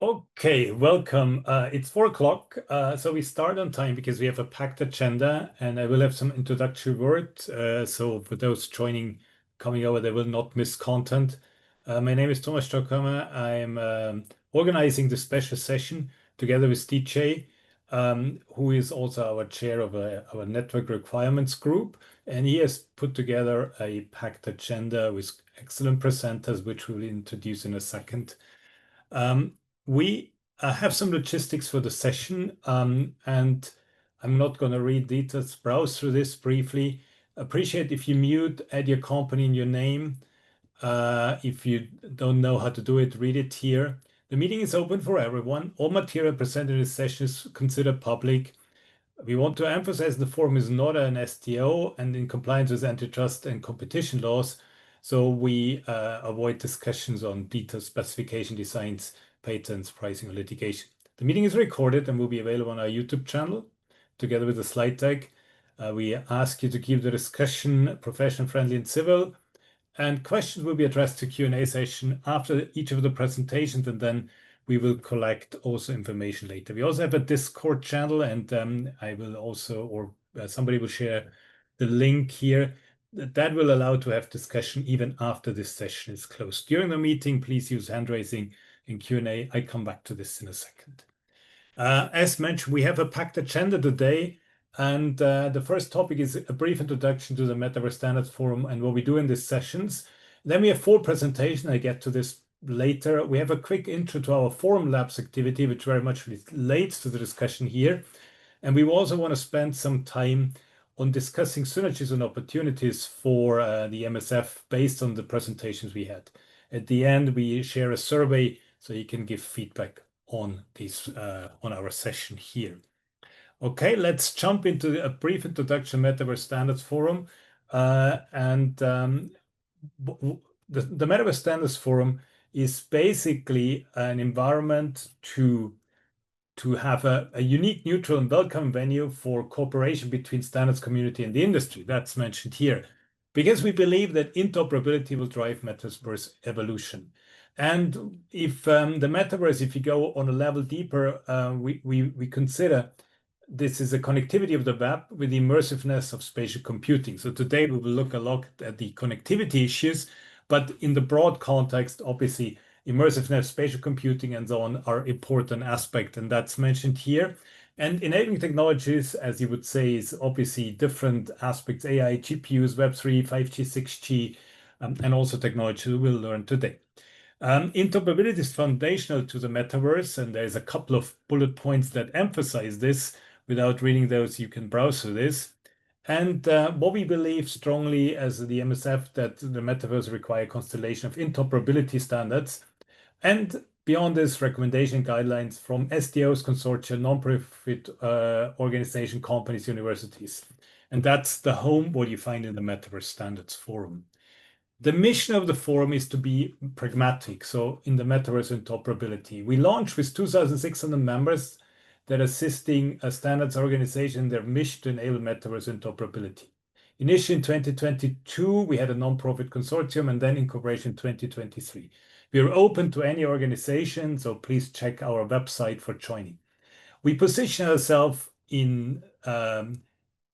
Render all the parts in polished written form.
Okay, welcome. It's 4 o'clock, so we start on time because we have a packed agenda, and I will have some introductory words. So for those joining, coming over, they will not miss content. My name is Thomas Stockhammer. I'm organizing the special session together with DJ, who is also our chair of our network requirements group, and he has put together a packed agenda with excellent presenters, which we'll introduce in a second. We have some logistics for the session, and I'm not going to read details, browse through this briefly. Appreciate if you mute, add your company in your name. If you don't know how to do it, read it here. The meeting is open for everyone. All material presented in this session is considered public. We want to emphasize the forum is not an SDO and in compliance with antitrust and competition laws, so we avoid discussions on detailed specification designs, patents, pricing, or litigation. The meeting is recorded and will be available on our YouTube channel together with a slide deck. We ask you to keep the discussion professional, friendly, and civil, and questions will be addressed to Q&A session after each of the presentations, and then we will collect also information later. We also have a Discord channel, and I will also, or somebody will share the link here. That will allow to have discussion even after this session is closed. During the meeting, please use hand raising and Q&A. I come back to this in a second. As mentioned, we have a packed agenda today, and the first topic is a brief introduction to the Metaverse Standards Forum and what we do in these sessions. Then we have 4 presentations. I get to this later. We have a quick intro to our Forum Labs activity, which very much relates to the discussion here. And we also want to spend some time on discussing synergies and opportunities for the MSF based on the presentations we had. At the end, we share a survey so you can give feedback on this on our session here. Okay, let's jump into a brief introduction Metaverse Standards Forum. The Metaverse Standards Forum is basically an environment to have a unique, neutral, and welcome venue for cooperation between standards community and the industry. That's mentioned here. Because we believe that interoperability will drive Metaverse evolution. And if the Metaverse, if you go on a level deeper, we consider this is a connectivity of the web with the immersiveness of spatial computing. So today we will look a lot at the connectivity issues, but in the broad context, obviously, immersiveness, spatial computing, and so on are important aspects, and that's mentioned here. And enabling technologies, as you would say, is obviously different aspects, AI, GPUs, Web3, 5G, 6G, and also technology we'll learn today. Interoperability is foundational to the metaverse, and there's a couple of bullet points that emphasize this. Without reading those, you can browse through this. And what we believe strongly as the MSF that the metaverse require constellation of interoperability standards. And beyond this, recommendation guidelines from SDOs, consortia, non-profit organization, companies, universities. And that's the home what you find in the Metaverse Standards Forum. The mission of the forum is to be pragmatic. So in the Metaverse interoperability, we launched with 2,600 members that are assisting a standards organization in their mission to enable Metaverse interoperability. Initially in 2022, we had a non-profit consortium, and then incorporation in 2023. We are open to any organization, so please check our website for joining. We position ourselves in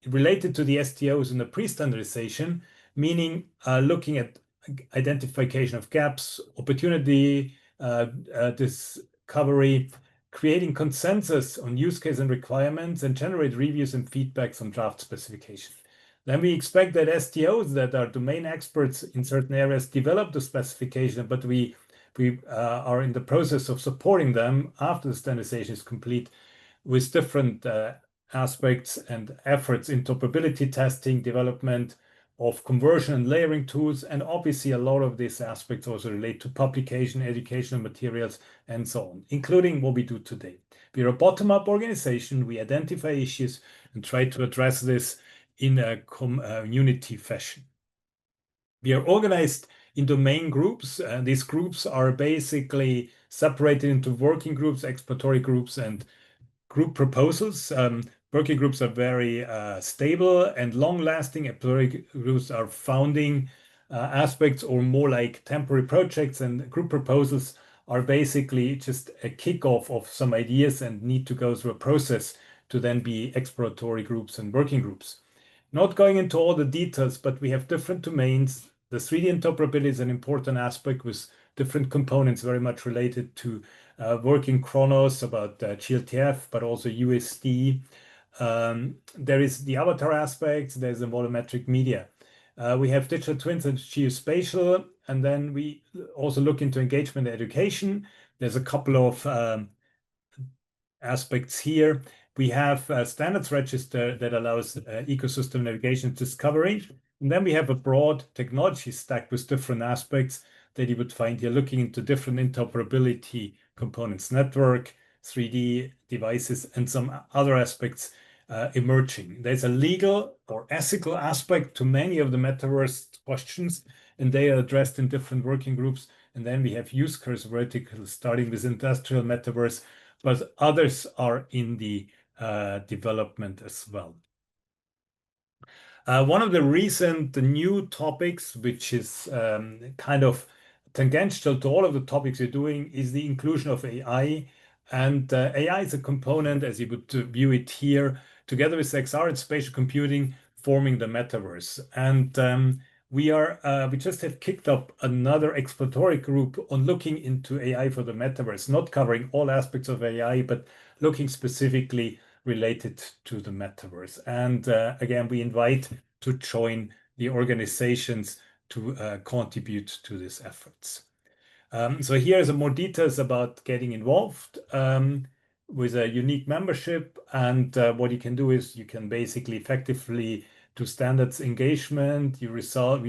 related to the SDOs in the pre-standardization, meaning looking at identification of gaps, opportunity, discovery, creating consensus on use case and requirements, and generate reviews and feedbacks on draft specifications. Then we expect that SDOs that are domain experts in certain areas develop the specification, but we are in the process of supporting them after the standardization is complete with different aspects and efforts, interoperability testing, development of conversion and layering tools, and obviously a lot of these aspects also relate to publication, educational materials, and so on, including what we do today. We are a bottom-up organization. We identify issues and try to address this in a community fashion. We are organized in domain groups, and these groups are basically separated into working groups, exploratory groups, and group proposals. Working groups are very stable and long-lasting. Exploratory groups are founding aspects or more like temporary projects, and group proposals are basically just a kickoff of some ideas and need to go through a process to then be exploratory groups and working groups. Not going into all the details, but we have different domains. The 3D interoperability is an important aspect with different components very much related to working chronos about GLTF, but also USD. There is the avatar aspect, there's the volumetric media. We have digital twins and geospatial, and then we also look into engagement education. There's a couple of aspects here. We have a standards register that allows ecosystem navigation discovery. And then we have a broad technology stack with different aspects that you would find here, looking into different interoperability components, network, 3D devices, and some other aspects emerging. There's a legal or ethical aspect to many of the metaverse questions, and they are addressed in different working groups. And then we have use case verticals, starting with industrial metaverse, but others are in the development as well. One of the recent new topics, which is kind of tangential to all of the topics you're doing, is the inclusion of AI. And AI is a component, as you would view it here, together with XR and spatial computing, forming the metaverse. And we just have kicked up another exploratory group on looking into AI for the metaverse, not covering all aspects of AI, but looking specifically related to the metaverse. And again, we invite to join the organizations to contribute to these efforts. So here are some more details about getting involved with a unique membership. And what you can do is you can basically effectively do standards engagement. We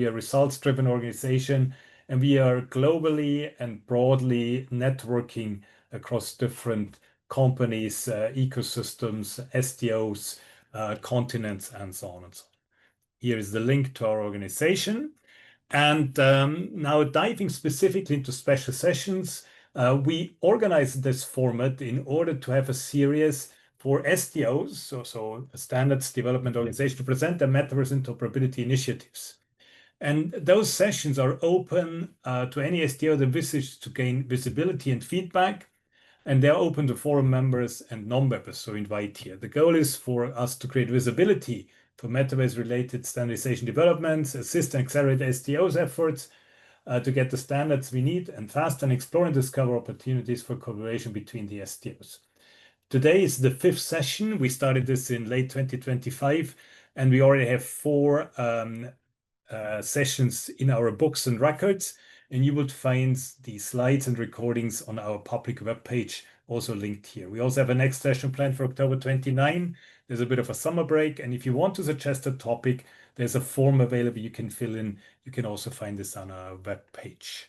are a results-driven organization, and we are globally and broadly networking across different companies, ecosystems, SDOs, continents, and so on and so on. Here is the link to our organization. And now diving specifically into special sessions, we organized this format in order to have a series for SDOs, so Standards Development Organization, to present their metaverse interoperability initiatives. And those sessions are open to any SDO that wishes to gain visibility and feedback. And they're open to forum members and non-members, so invite here. The goal is for us to create visibility for metaverse-related standardization developments, assist and accelerate SDO's efforts to get the standards we need, and fast and explore and discover opportunities for collaboration between the SDOs. Today is the 5th session. We started this in late 2025, and we already have 4 sessions in our books and records. And you would find the slides and recordings on our public webpage, also linked here. We also have a next session planned for October 29. There's a bit of a summer break. And if you want to suggest a topic, there's a form available you can fill in. You can also find this on our webpage.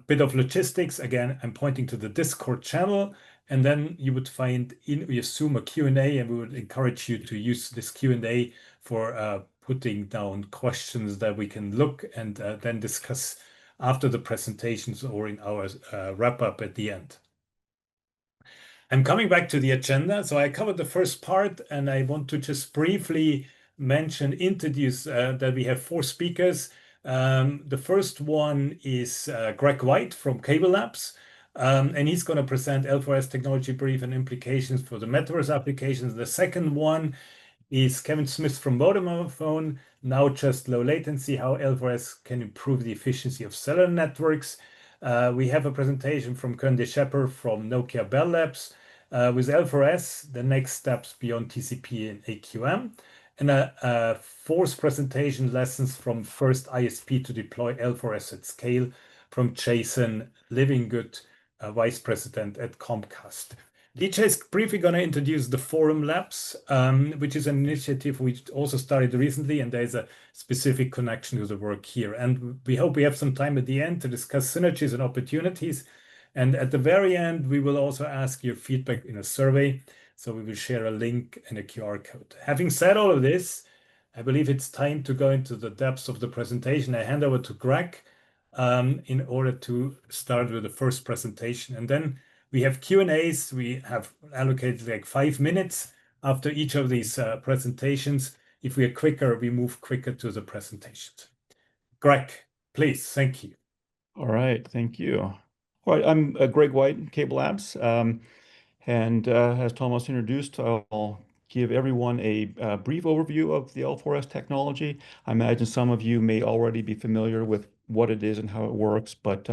Bit of logistics. Again, I'm pointing to the Discord channel. And then you would find we assume a Q&A, and we would encourage you to use this Q&A for putting down questions that we can look and then discuss after the presentations or in our wrap-up at the end. I'm coming back to the agenda. So I covered the first part, and I want to just briefly introduce that we have 4 speakers. The first one is Greg White from CableLabs, and he's going to present L4S technology brief and implications for the metaverse applications. The second one is Kevin Smith from Vodafone, now just low latency, how L4S can improve the efficiency of cellular networks. We have a presentation from Koen Schepper from Nokia Bell Labs with L4S, the next steps beyond TCP and AQM. And a 4th presentation, lessons from first ISP to deploy L4S at scale, from Jason Livingood, Vice President at Comcast. DJ is briefly going to introduce the Forum Labs, which is an initiative we also started recently, and there's a specific connection to the work here. And we hope we have some time at the end to discuss synergies and opportunities. And at the very end, we will also ask your feedback in a survey. So we will share a link and a QR code. Having said all of this, I believe it's time to go into the depths of the presentation. I hand over to Greg in order to start with the first presentation. And then we have Q&As. We have allocated like 5 minutes after each of these presentations. If we are quicker, we move quicker to the presentations. Greg, please. Thank you. All right. Thank you. All right, I'm Greg White, CableLabs, and as Thomas introduced, I'll give everyone a, brief overview of the L4S technology. I imagine some of you may already be familiar with what it is and how it works, but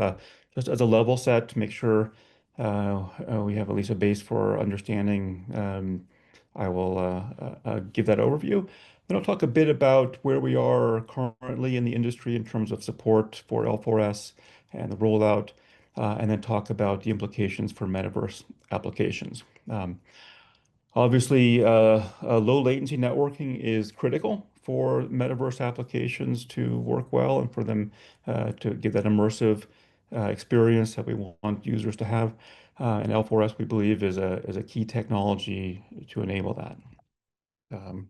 just as a level set to make sure we have at least a base for understanding, I will give that overview. Then I'll talk a bit about where we are currently in the industry in terms of support for L4S and the rollout and then talk about the implications for metaverse applications. Um, Obviously, low latency networking is critical for metaverse applications to work well and for them to give that immersive experience that we want users to have. And L4S, we believe, is a key technology to enable that. Um,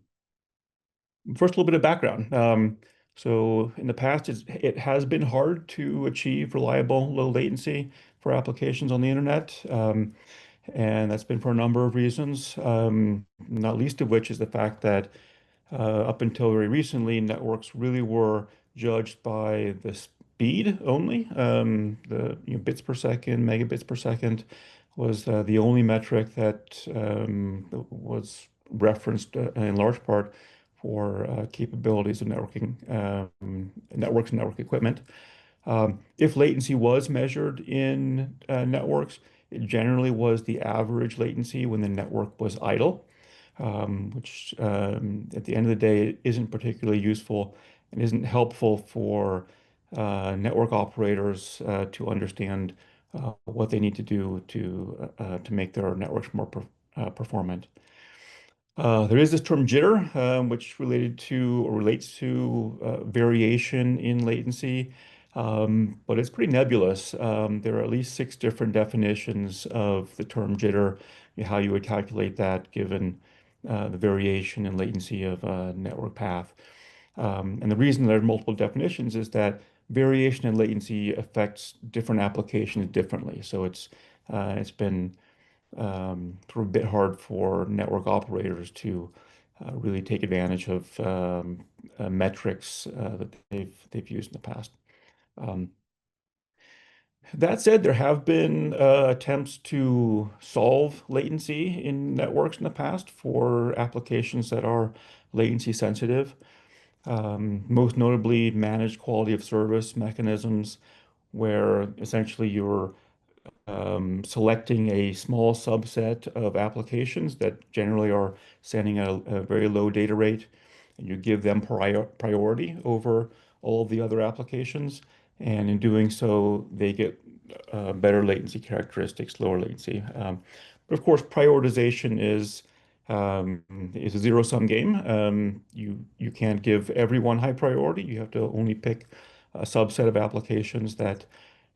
First, a little bit of background. So in the past, it has been hard to achieve reliable low latency for applications on the internet. And that's been for a number of reasons, not least of which is the fact that up until very recently, networks really were judged by the speed only. The bits per second, megabits per second was the only metric that was referenced in large part for capabilities of networks and network equipment. If latency was measured in networks, it generally was the average latency when the network was idle, which at the end of the day isn't particularly useful and isn't helpful for network operators to understand what they need to do to make their networks more performant. There is this term jitter, which related to or relates to variation in latency, but it's pretty nebulous. There are at least six different definitions of the term jitter, how you would calculate that given the variation in latency of a network path. And the reason there are multiple definitions is that variation in latency affects different applications differently. So it's been sort of a bit hard for network operators to really take advantage of metrics that they've used in the past. Um, that said, there have been attempts to solve latency in networks in the past for applications that are latency sensitive. Most notably, managed quality of service mechanisms, where essentially you're selecting a small subset of applications that generally are sending a very low data rate, and you give them priority over all of the other applications. And in doing so, they get better latency characteristics, lower latency. But of course, prioritization um, is a zero-sum game. You can't give everyone high priority. You have to only pick a subset of applications that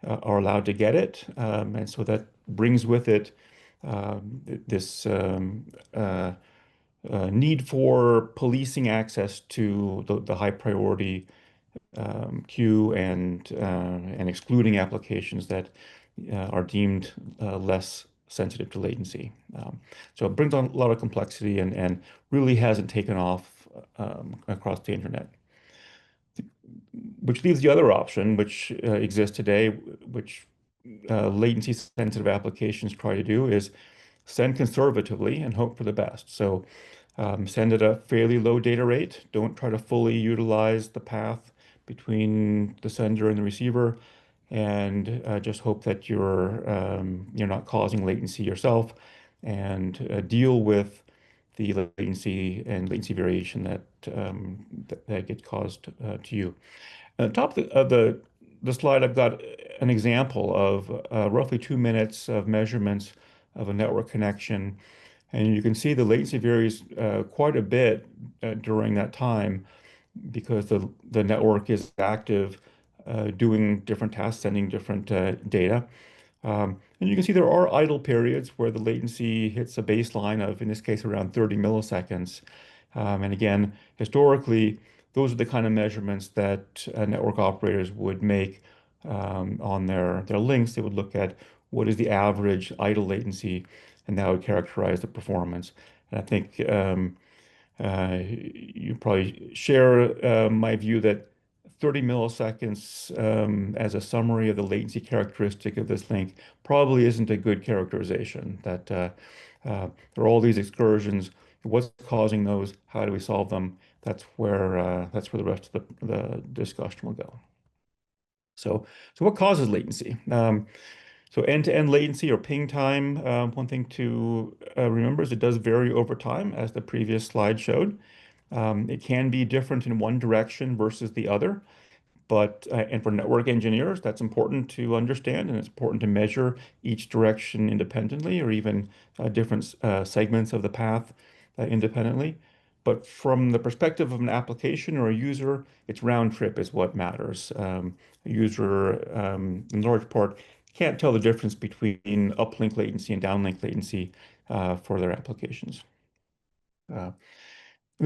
are allowed to get it. And so that brings with it this need for policing access to the high priority queue and excluding applications that are deemed less sensitive to latency. So it brings on a lot of complexity and really hasn't taken off across the internet. Which leaves the other option, which exists today, which latency sensitive applications try to do is send conservatively and hope for the best. So send at a fairly low data rate. Don't try to fully utilize the path between the sender and the receiver, and just hope that you're not causing latency yourself, and deal with the latency variation that gets caused to you. At the top of the slide, I've got an example of roughly 2 minutes of measurements of a network connection. And you can see the latency varies quite a bit during that time because the network is active, doing different tasks, sending different data. And you can see there are idle periods where the latency hits a baseline of, in this case, around 30 milliseconds. And again, historically, those are the kind of measurements that network operators would make on their links. They would look at what is the average idle latency, and that would characterize the performance. And I think you probably share my view that 30 milliseconds as a summary of the latency characteristic of this link probably isn't a good characterization. That there are all these excursions. What's causing those? How do we solve them? That's where the rest of the discussion will go. So what causes latency? So end-to-end latency or ping time, one thing to remember is it does vary over time, as the previous slide showed. It can be different in one direction versus the other. But and for network engineers, that's important to understand, and it's important to measure each direction independently, or even different segments of the path independently. But from the perspective of an application or a user, its round trip is what matters. A user, in large part, can't tell the difference between uplink latency and downlink latency for their applications. And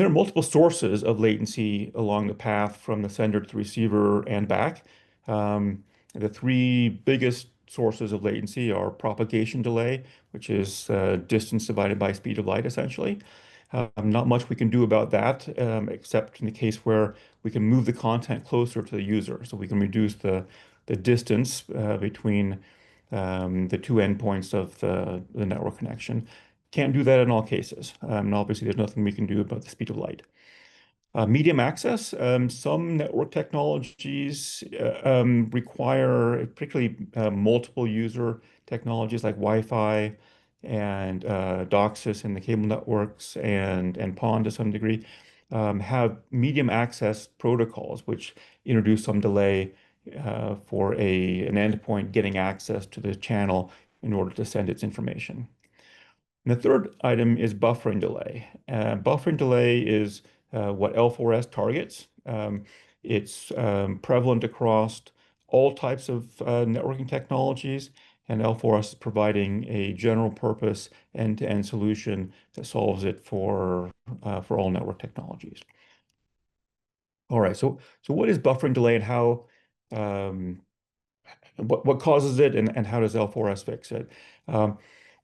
there are multiple sources of latency along the path from the sender to the receiver and back. The three biggest sources of latency are propagation delay, which is distance divided by speed of light, essentially. Not much we can do about that, except in the case where we can move the content closer to the user. So we can reduce the distance between the two endpoints of the network connection. Can't do that in all cases. And obviously, there's nothing we can do about the speed of light. Medium access, some network technologies require particularly multiple user technologies like Wi-Fi and DOCSIS in the cable networks and PON to some degree have medium access protocols which introduce some delay for an endpoint getting access to the channel in order to send its information. And the third item is buffering delay. Buffering delay is what L4S targets. It's prevalent across all types of networking technologies, and L4S is providing a general purpose end-to-end solution that solves it for all network technologies. All right, so what is buffering delay and how um, what causes it and how does L4S fix it? Um,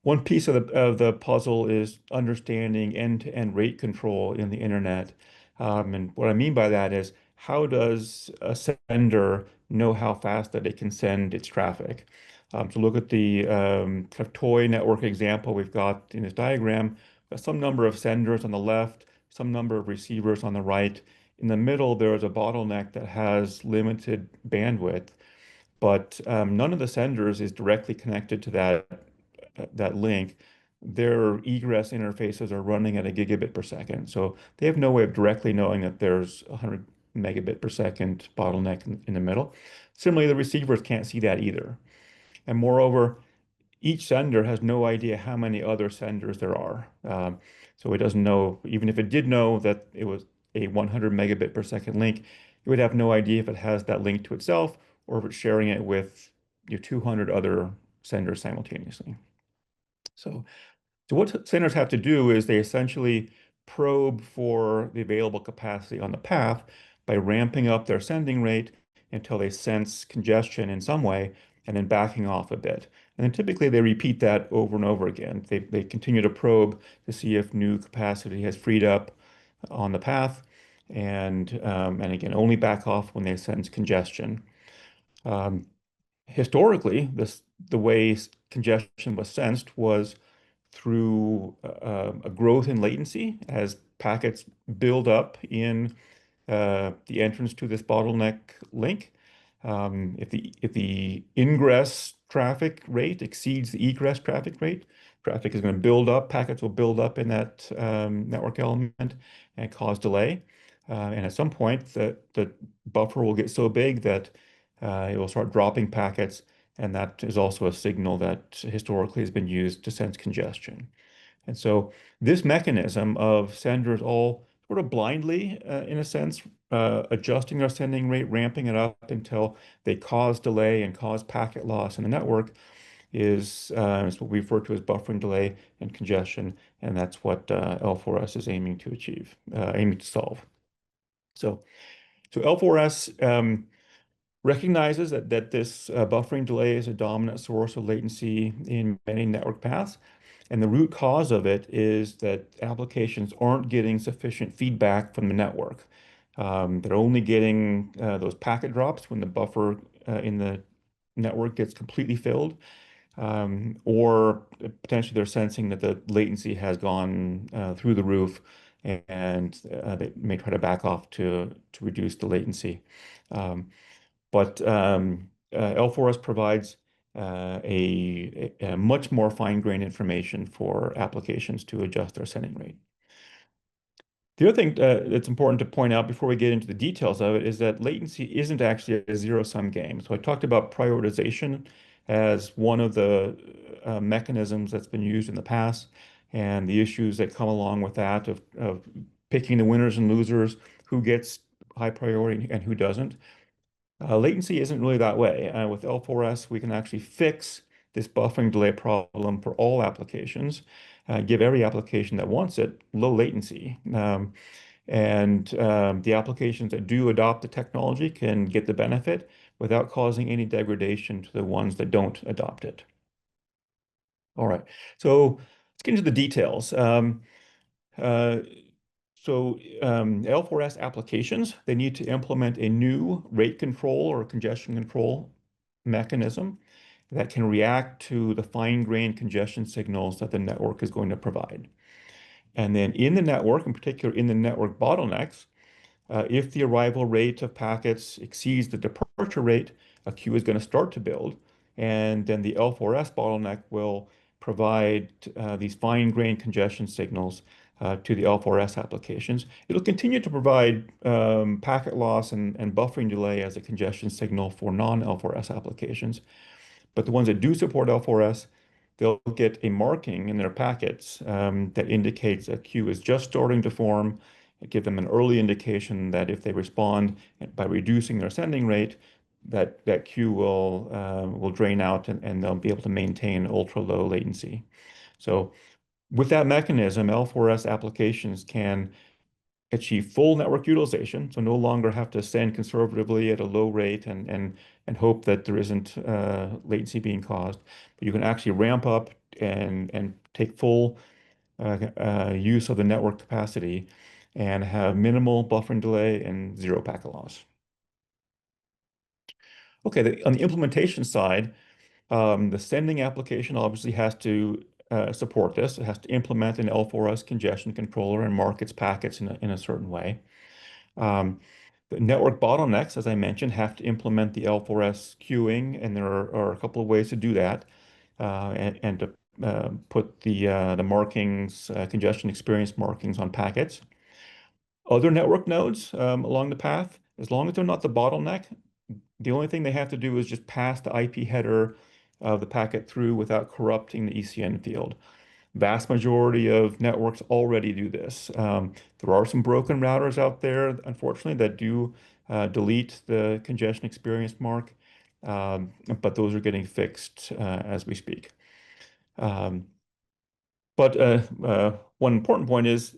One piece of the puzzle is understanding end-to-end rate control in the internet. And what I mean by that is how does a sender know how fast that it can send its traffic? So look at the kind of toy network example we've got in this diagram. Some number of senders on the left, some number of receivers on the right. In the middle, there is a bottleneck that has limited bandwidth, but none of the senders is directly connected to that link. Their egress interfaces are running at a gigabit per second, so they have no way of directly knowing that there's 100 megabit per second bottleneck in the middle. Similarly, the receivers can't see that either. And moreover, each sender has no idea how many other senders there are. So it doesn't know, even if it did know that it was a 100 megabit per second link, it would have no idea if it has that link to itself or if it's sharing it with your 200 other senders simultaneously. So, so what senders have to do is they essentially probe for the available capacity on the path by ramping up their sending rate until they sense congestion in some way and then backing off a bit. And then typically they repeat that over and over again. They continue to probe to see if new capacity has freed up on the path and again only back off when they sense congestion. Um, Historically, the way congestion was sensed was through a growth in latency as packets build up in the entrance to this bottleneck link. If the ingress traffic rate exceeds the egress traffic rate, traffic is going to build up, packets will build up in that network element and cause delay. And at some point, the buffer will get so big that it will start dropping packets, and that is also a signal that historically has been used to sense congestion. And so this mechanism of senders all sort of blindly, in a sense, adjusting their sending rate, ramping it up until they cause delay and cause packet loss in the network is what we refer to as buffering delay and congestion, and that's what L4S is aiming to achieve, aiming to solve. So L4S recognizes that this buffering delay is a dominant source of latency in many network paths. And the root cause of it is that applications aren't getting sufficient feedback from the network. They're only getting those packet drops when the buffer in the network gets completely filled, or potentially they're sensing that the latency has gone through the roof, and they may try to back off to reduce the latency. Um, but L4S provides a much more fine-grained information for applications to adjust their sending rate. The other thing that's important to point out before we get into the details of it is that latency isn't actually a zero-sum game. So I talked about prioritization as one of the mechanisms that's been used in the past, and the issues that come along with that of picking the winners and losers, who gets high priority and who doesn't. Latency isn't really that way. With L4S, we can actually fix this buffering delay problem for all applications, give every application that wants it low latency. And the applications that do adopt the technology can get the benefit without causing any degradation to the ones that don't adopt it. All right, so let's get into the details. Uh, L4S applications, they need to implement a new rate control or congestion control mechanism that can react to the fine-grained congestion signals that the network is going to provide. And then in the network, in particular in the network bottlenecks, if the arrival rate of packets exceeds the departure rate, a queue is going to start to build, and then the L4S bottleneck will provide these fine-grained congestion signals to the L4S applications. It'll continue to provide packet loss and buffering delay as a congestion signal for non-L4S applications. But the ones that do support L4S, they'll get a marking in their packets that indicates a queue is just starting to form, give them an early indication that if they respond by reducing their sending rate, that queue will drain out, and they'll be able to maintain ultra low latency. So with that mechanism, L4S applications can achieve full network utilization, so no longer have to send conservatively at a low rate and hope that there isn't latency being caused. But you can actually ramp up and take full use of the network capacity and have minimal buffering delay and zero packet loss. Okay, on the implementation side, the sending application obviously has to support this. It has to implement an L4S congestion controller and mark its packets in a certain way. Um, the network bottlenecks, as I mentioned, have to implement the L4S queuing, and there are a couple of ways to do that, and to put the markings, congestion experience markings on packets. Other network nodes along the path, as long as they're not the bottleneck, the only thing they have to do is just pass the IP header of the packet through without corrupting the ECN field. Vast majority of networks already do this. There are some broken routers out there, unfortunately, that do delete the congestion experience mark, but those are getting fixed as we speak. Um, but one important point is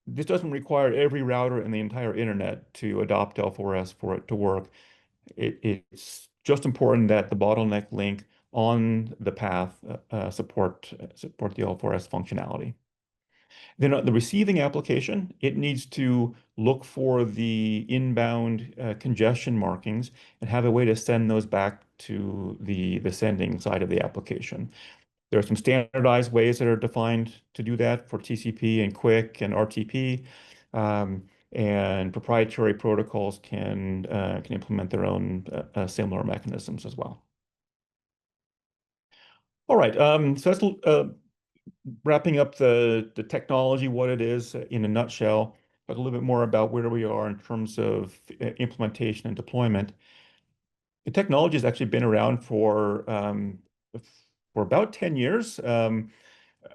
this doesn't require every router in the entire internet to adopt L4S for it to work. It's just important that the bottleneck link on the path support the L4S functionality. Then the receiving application, it needs to look for the inbound congestion markings and have a way to send those back to the sending side of the application. There are some standardized ways that are defined to do that for TCP and QUIC and RTP, and proprietary protocols can implement their own similar mechanisms as well. All right, so that's wrapping up the technology, what it is in a nutshell. Talk a little bit more about where we are in terms of implementation and deployment. The technology has actually been around for about 10 years.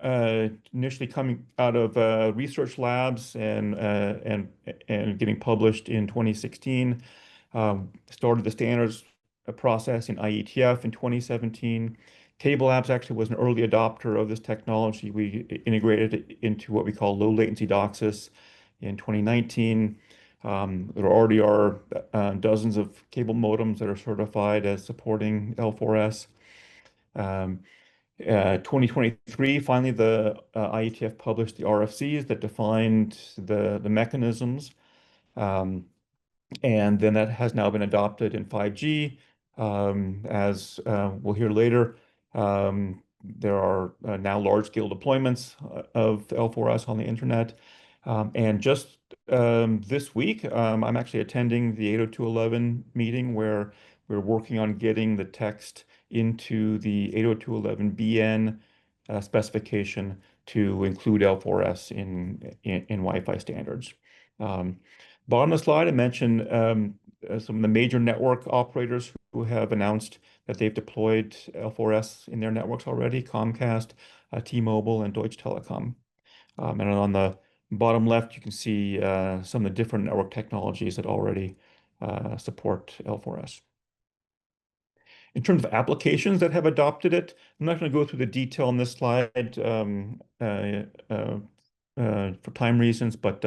Initially coming out of research labs and getting published in 2016. Started the standards process in IETF in 2017. CableLabs actually was an early adopter of this technology. We integrated it into what we call low latency DOCSIS in 2019. There already are dozens of cable modems that are certified as supporting L4S. 2023, finally, the IETF published the RFCs that defined the mechanisms. And then that has now been adopted in 5G. As we'll hear later, there are now large-scale deployments of L4S on the internet. And just this week, I'm actually attending the 802.11 meeting where we're working on getting the text into the 802.11bn specification to include L4S in Wi-Fi standards. Um, Bottom of the slide, I mentioned some of the major network operators who have announced that they've deployed L4S in their networks already: Comcast, T-Mobile, and Deutsche Telekom. And on the bottom left, you can see some of the different network technologies that already support L4S. In terms of applications that have adopted it, I'm not going to go through the detail on this slide for time reasons, but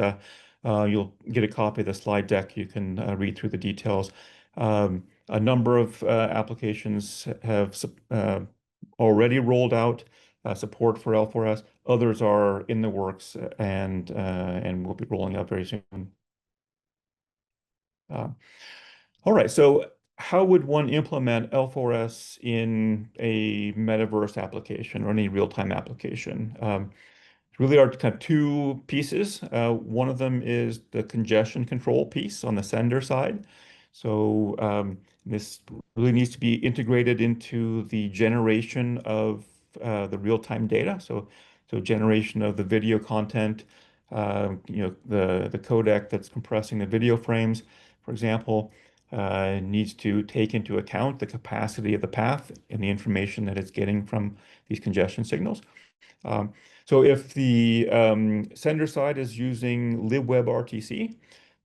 you'll get a copy of the slide deck. You can read through the details. A number of applications have already rolled out support for L4S. Others are in the works and will be rolling out very soon. Uh, all right, so how would one implement L4S in a metaverse application or any real-time application? Really are kind of two pieces. One of them is the congestion control piece on the sender side. So this really needs to be integrated into the generation of the real-time data. So generation of the video content, the codec that's compressing the video frames, for example, needs to take into account the capacity of the path and the information that it's getting from these congestion signals. Um, so if the sender side is using libwebRTC,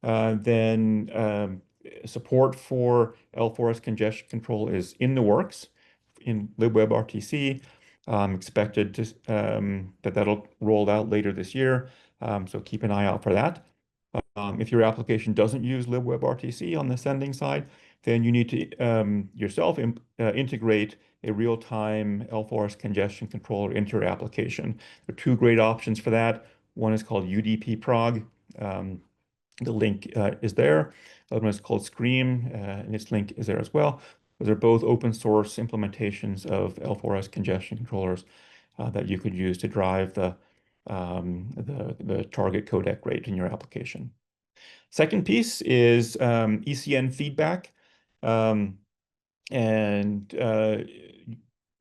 then support for L4S congestion control is in the works in libwebRTC. Expected that'll roll out later this year. So keep an eye out for that. If your application doesn't use libwebRTC on the sending side, then you need to yourself integrate a real-time L4S congestion controller into your application. There are two great options for that. One is called UDP-Prog. The link is there. The other one is called Scream, and its link is there as well. Those are both open source implementations of L4S congestion controllers that you could use to drive the target codec rate in your application. Second piece is ECN feedback. And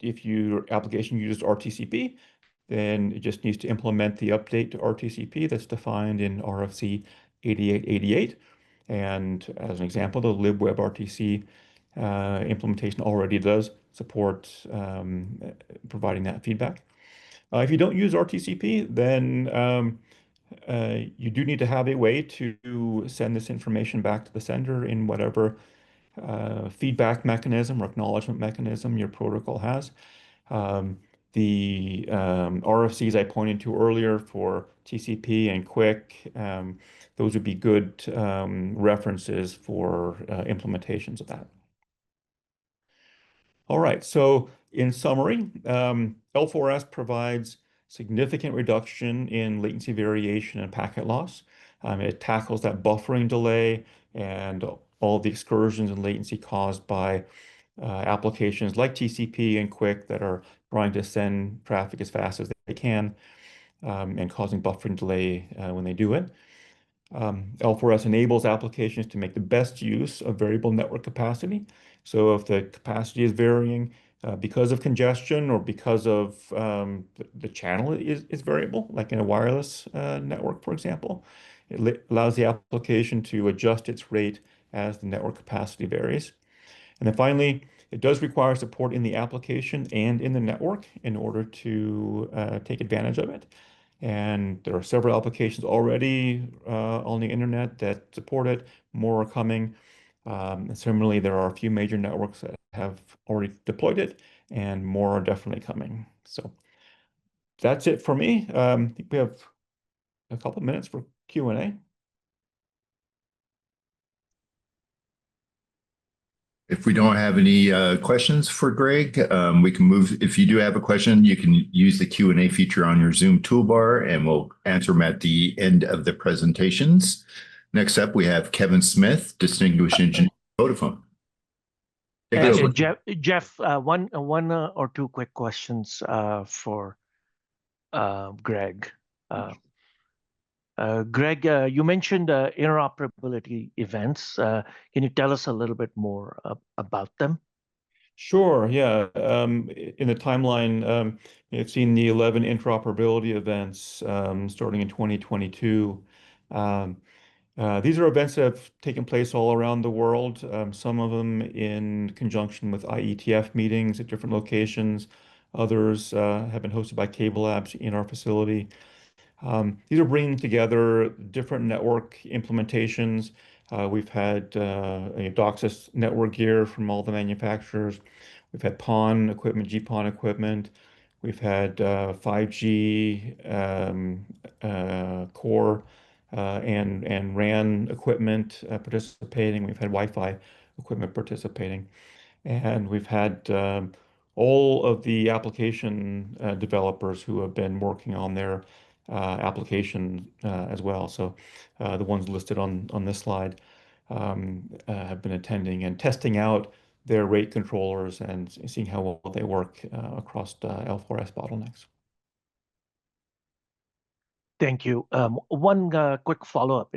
if your application uses RTCP, then it just needs to implement the update to RTCP that's defined in RFC 8888. And as an example, the libwebRTC implementation already does support providing that feedback. If you don't use RTCP, then you do need to have a way to send this information back to the sender in whatever feedback mechanism or acknowledgement mechanism your protocol has. The RFCs I pointed to earlier for TCP and QUIC, those would be good references for implementations of that. All right, so in summary, L4S provides significant reduction in latency variation and packet loss. It tackles that buffering delay and all the excursions and latency caused by applications like TCP and QUIC that are trying to send traffic as fast as they can and causing buffering delay when they do it. L4S enables applications to make the best use of variable network capacity. So if the capacity is varying because of congestion or because of the channel is variable, like in a wireless network, for example, it allows the application to adjust its rate as the network capacity varies. And then finally, it does require support in the application and in the network in order to take advantage of it. And there are several applications already on the internet that support it. More are coming. Similarly, there are a few major networks that have already deployed it, and more are definitely coming. So that's it for me. I think we have a couple of minutes for Q&A. If we don't have any questions for Greg, we can move. If you do have a question, you can use the Q&A feature on your Zoom toolbar, and we'll answer them at the end of the presentations. Next up, we have Kevin Smith, Distinguished Engineer, Vodafone. Take it over. Jeff, one or two quick questions for Greg. Greg, you mentioned interoperability events. Can you tell us a little bit more about them? Sure, yeah. In the timeline, you've seen the 11 interoperability events starting in 2022. These are events that have taken place all around the world, some of them in conjunction with IETF meetings at different locations. Others have been hosted by CableLabs in our facility. These are bringing together different network implementations. We've had DOCSIS network gear from all the manufacturers. We've had PON equipment, GPON equipment. We've had 5G core and RAN equipment participating. We've had Wi-Fi equipment participating. And we've had all of the application developers who have been working on their application as well. So the ones listed on this slide have been attending and testing out their rate controllers and seeing how well they work across L4S bottlenecks. Thank you. One quick follow-up.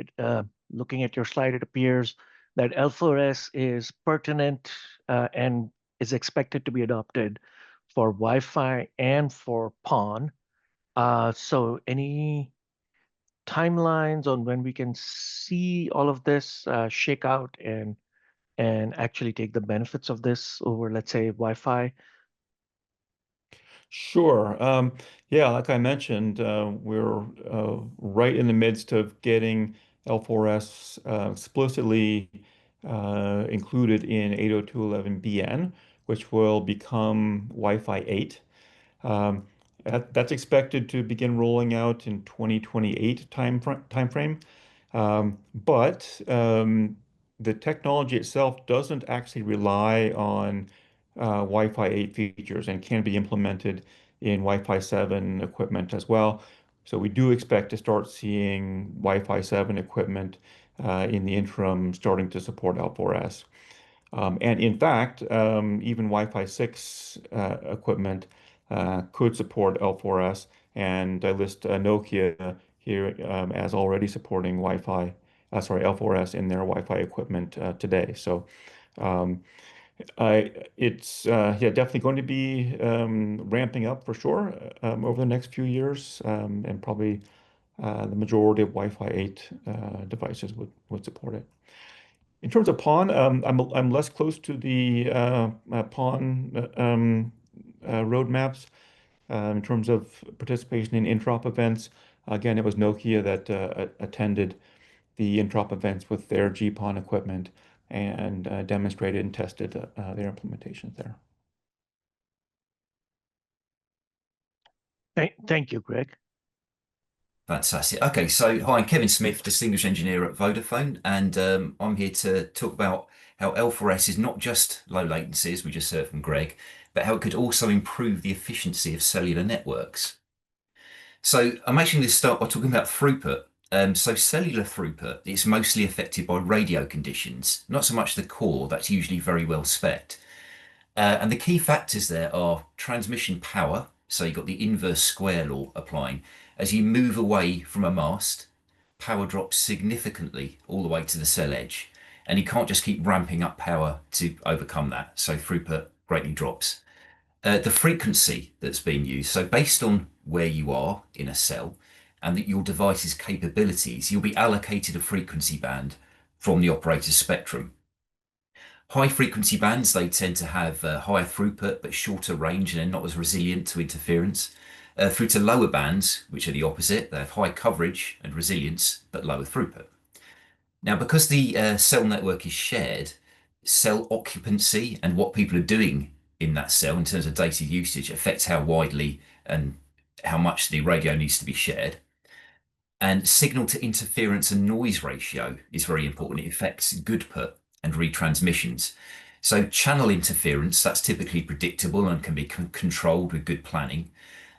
Looking at your slide, it appears that L4S is pertinent and is expected to be adopted for Wi-Fi and for PON. So any timelines on when we can see all of this shake out and actually take the benefits of this over, let's say, Wi-Fi? Sure. Yeah, like I mentioned, we're right in the midst of getting L4S explicitly included in 802.11bn, which will become Wi-Fi 8. That's expected to begin rolling out in 2028 timeframe. But the technology itself doesn't actually rely on Wi-Fi 8 features and can be implemented in Wi-Fi 7 equipment as well. So we do expect to start seeing Wi-Fi 7 equipment in the interim starting to support L4S. And in fact, even Wi-Fi 6 equipment could support L4S, and I list Nokia here as already supporting L4S in their Wi-Fi equipment today. So it's yeah, definitely going to be ramping up for sure over the next few years, and probably the majority of Wi-Fi 8 devices would support it. In terms of PON, I'm less close to the PON roadmaps in terms of participation in interop events. Again, it was Nokia that attended the interop events with their GPON equipment and demonstrated and tested their implementations there. Thank you, Greg. Fantastic. Okay, so hi, I'm Kevin Smith, Distinguished Engineer at Vodafone, and I'm here to talk about how L4S is not just low latency, as we just heard from Greg, but how it could also improve the efficiency of cellular networks. So I'm actually going to start by talking about throughput. So cellular throughput is mostly affected by radio conditions, not so much the core, that's usually very well spec'd. And the key factors there are transmission power, so you've got the inverse square law applying. As you move away from a mast, power drops significantly all the way to the cell edge, and you can't just keep ramping up power to overcome that, so throughput greatly drops. The frequency that's being used, so based on where you are in a cell and that your device's capabilities, you'll be allocated a frequency band from the operator's spectrum. High frequency bands, they tend to have higher throughput but shorter range and are not as resilient to interference. Through to lower bands, which are the opposite, they have high coverage and resilience but lower throughput. Now, because the cell network is shared, cell occupancy and what people are doing in that cell in terms of data usage affects how widely and how much the radio needs to be shared. And signal to interference and noise ratio is very important. It affects goodput and retransmissions. So channel interference, that's typically predictable and can be controlled with good planning.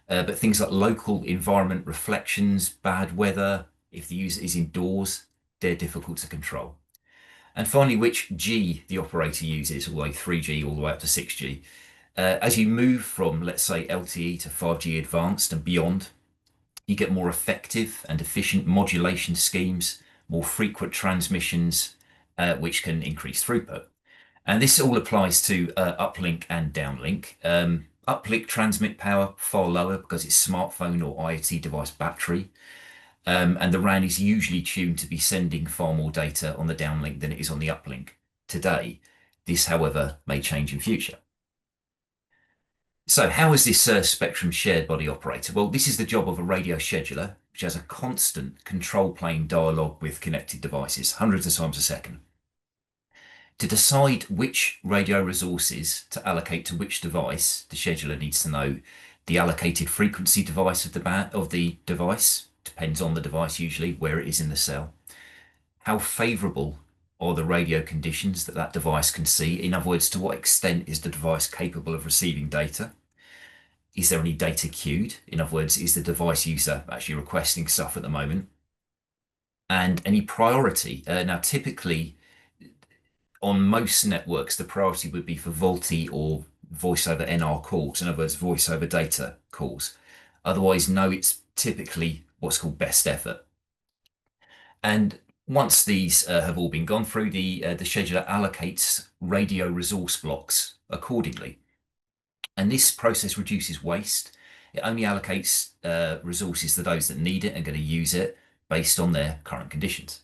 But things like local environment reflections, bad weather, if the user is indoors, they're difficult to control. And finally, which G the operator uses, all the way 3G all the way up to 6G. As you move from, let's say, LTE to 5G advanced and beyond, you get more effective and efficient modulation schemes, more frequent transmissions, which can increase throughput. And this all applies to uplink and downlink. Uplink transmit power far lower because it's smartphone or IoT device battery. And the RAN is usually tuned to be sending far more data on the downlink than it is on the uplink today. This, however, may change in future. So how is this spectrum shared by the operator? Well, this is the job of a radio scheduler, which has a constant control plane dialogue with connected devices, hundreds of times a second. To decide which radio resources to allocate to which device, the scheduler needs to know the allocated frequency device of the device, depends on the device usually, where it is in the cell. How favorable are the radio conditions that that device can see? In other words, to what extent is the device capable of receiving data? Is there any data queued? In other words, is the device user actually requesting stuff at the moment? And any priority? Now, typically, on most networks, the priority would be for VoLTE or voice over NR calls, in other words, voice over data calls. Otherwise, no, it's typically what's called best effort. And once these have all been gone through, the scheduler allocates radio resource blocks accordingly. And this process reduces waste. It only allocates resources to those that need it and going to use it based on their current conditions.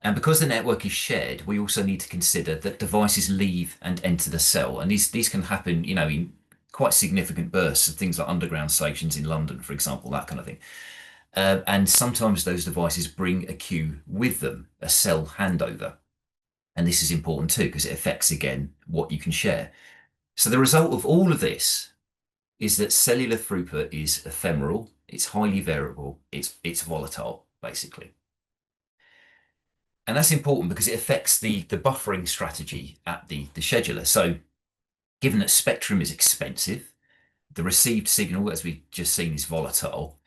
And because the network is shared, we also need to consider that devices leave and enter the cell. And these can happen, you know, in quite significant bursts of things like underground stations in London, for example, that kind of thing. And sometimes those devices bring a queue with them, a cell handover. And this is important too, because it affects, again, what you can share. So the result of all of this is that cellular throughput is ephemeral, it's highly variable, it's volatile, basically. And that's important because it affects the buffering strategy at the scheduler. So given that spectrum is expensive, the received signal, as we've just seen, is volatile.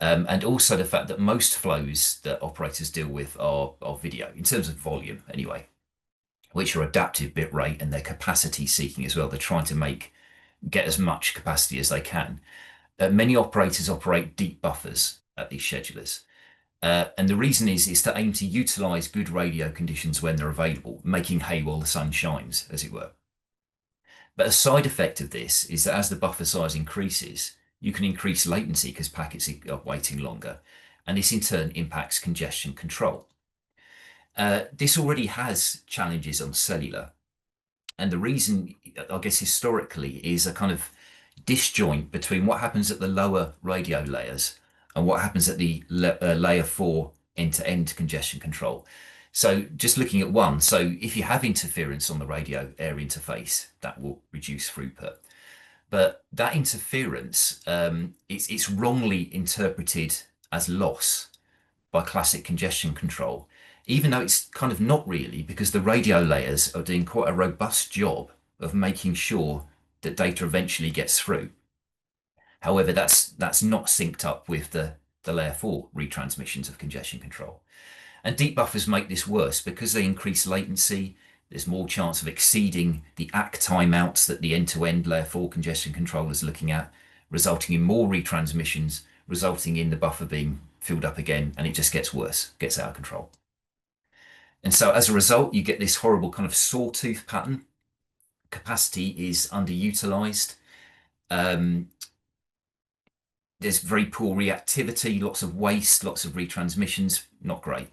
And also the fact that most flows that operators deal with are video, in terms of volume anyway, which are adaptive bit rate and they're capacity seeking as well. They're trying to get as much capacity as they can. Many operators operate deep buffers at these schedulers. And the reason is to aim to utilize good radio conditions when they're available, making hay while the sun shines, as it were. But a side effect of this is that as the buffer size increases, you can increase latency because packets are waiting longer. And this in turn impacts congestion control. This already has challenges on cellular. And the reason, I guess, historically is a kind of disjoint between what happens at the lower radio layers and what happens at the layer 4 end-to-end congestion control. So just looking at one, so if you have interference on the radio air interface, that will reduce throughput. But that interference, it's wrongly interpreted as loss by classic congestion control, even though it's kind of not really, because the radio layers are doing quite a robust job of making sure that data eventually gets through. However, that's not synced up with the layer 4 retransmissions of congestion control. And deep buffers make this worse because they increase latency. There's more chance of exceeding the ACK timeouts that the end-to-end layer 4 congestion control is looking at, resulting in more retransmissions, resulting in the buffer being filled up again, and it just gets worse, gets out of control. And so as a result, you get this horrible kind of sawtooth pattern. Capacity is underutilized. There's very poor reactivity, lots of waste, lots of retransmissions, not great.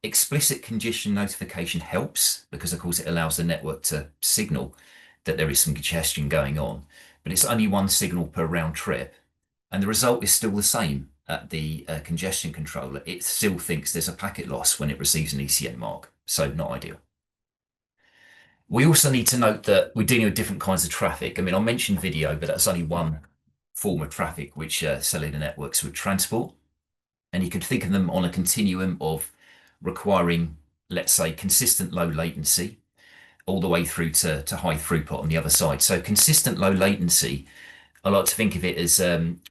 Explicit congestion notification helps because, of course, it allows the network to signal that there is some congestion going on, but it's only one signal per round trip. And the result is still the same at the congestion controller. It still thinks there's a packet loss when it receives an ECN mark, so not ideal. We also need to note that we're dealing with different kinds of traffic. I mean, I mentioned video, but that's only one form of traffic which cellular networks would transport. And you could think of them on a continuum of requiring, let's say, consistent low latency all the way through to high throughput on the other side. So consistent low latency, I like to think of it as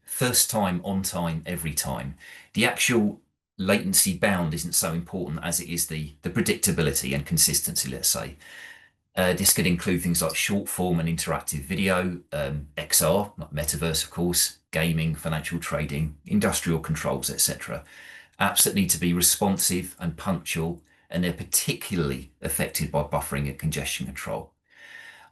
first time, on time, every time. The actual latency bound isn't so important as it is the predictability and consistency, let's say. This could include things like short form and interactive video, XR, like Metaverse, of course, gaming, financial trading, industrial controls, etc. Apps that need to be responsive and punctual, and they're particularly affected by buffering and congestion control.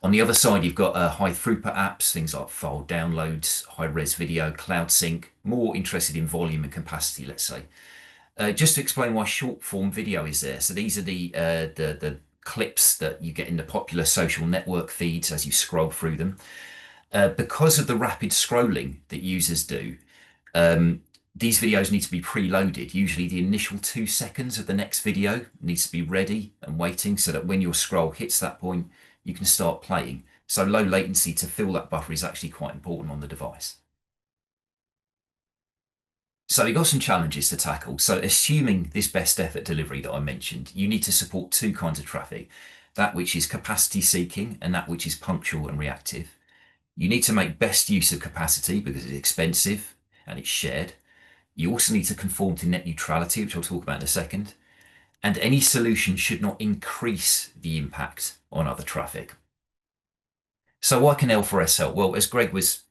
On the other side, you've got high throughput apps, things like file downloads, high res video, cloud sync, more interested in volume and capacity, let's say. Just to explain why short form video is there. So these are the clips that you get in the popular social network feeds as you scroll through them. Because of the rapid scrolling that users do, these videos need to be preloaded. Usually the initial 2 seconds of the next video needs to be ready and waiting so that when your scroll hits that point, you can start playing. So low latency to fill that buffer is actually quite important on the device. So we've got some challenges to tackle. So assuming this best effort delivery that I mentioned, you need to support 2 kinds of traffic, that which is capacity seeking and that which is punctual and reactive. You need to make best use of capacity because it's expensive and it's shared. You also need to conform to net neutrality, which I'll talk about in a second. And any solution should not increase the impact on other traffic. So why can L4S help? Well, as Greg was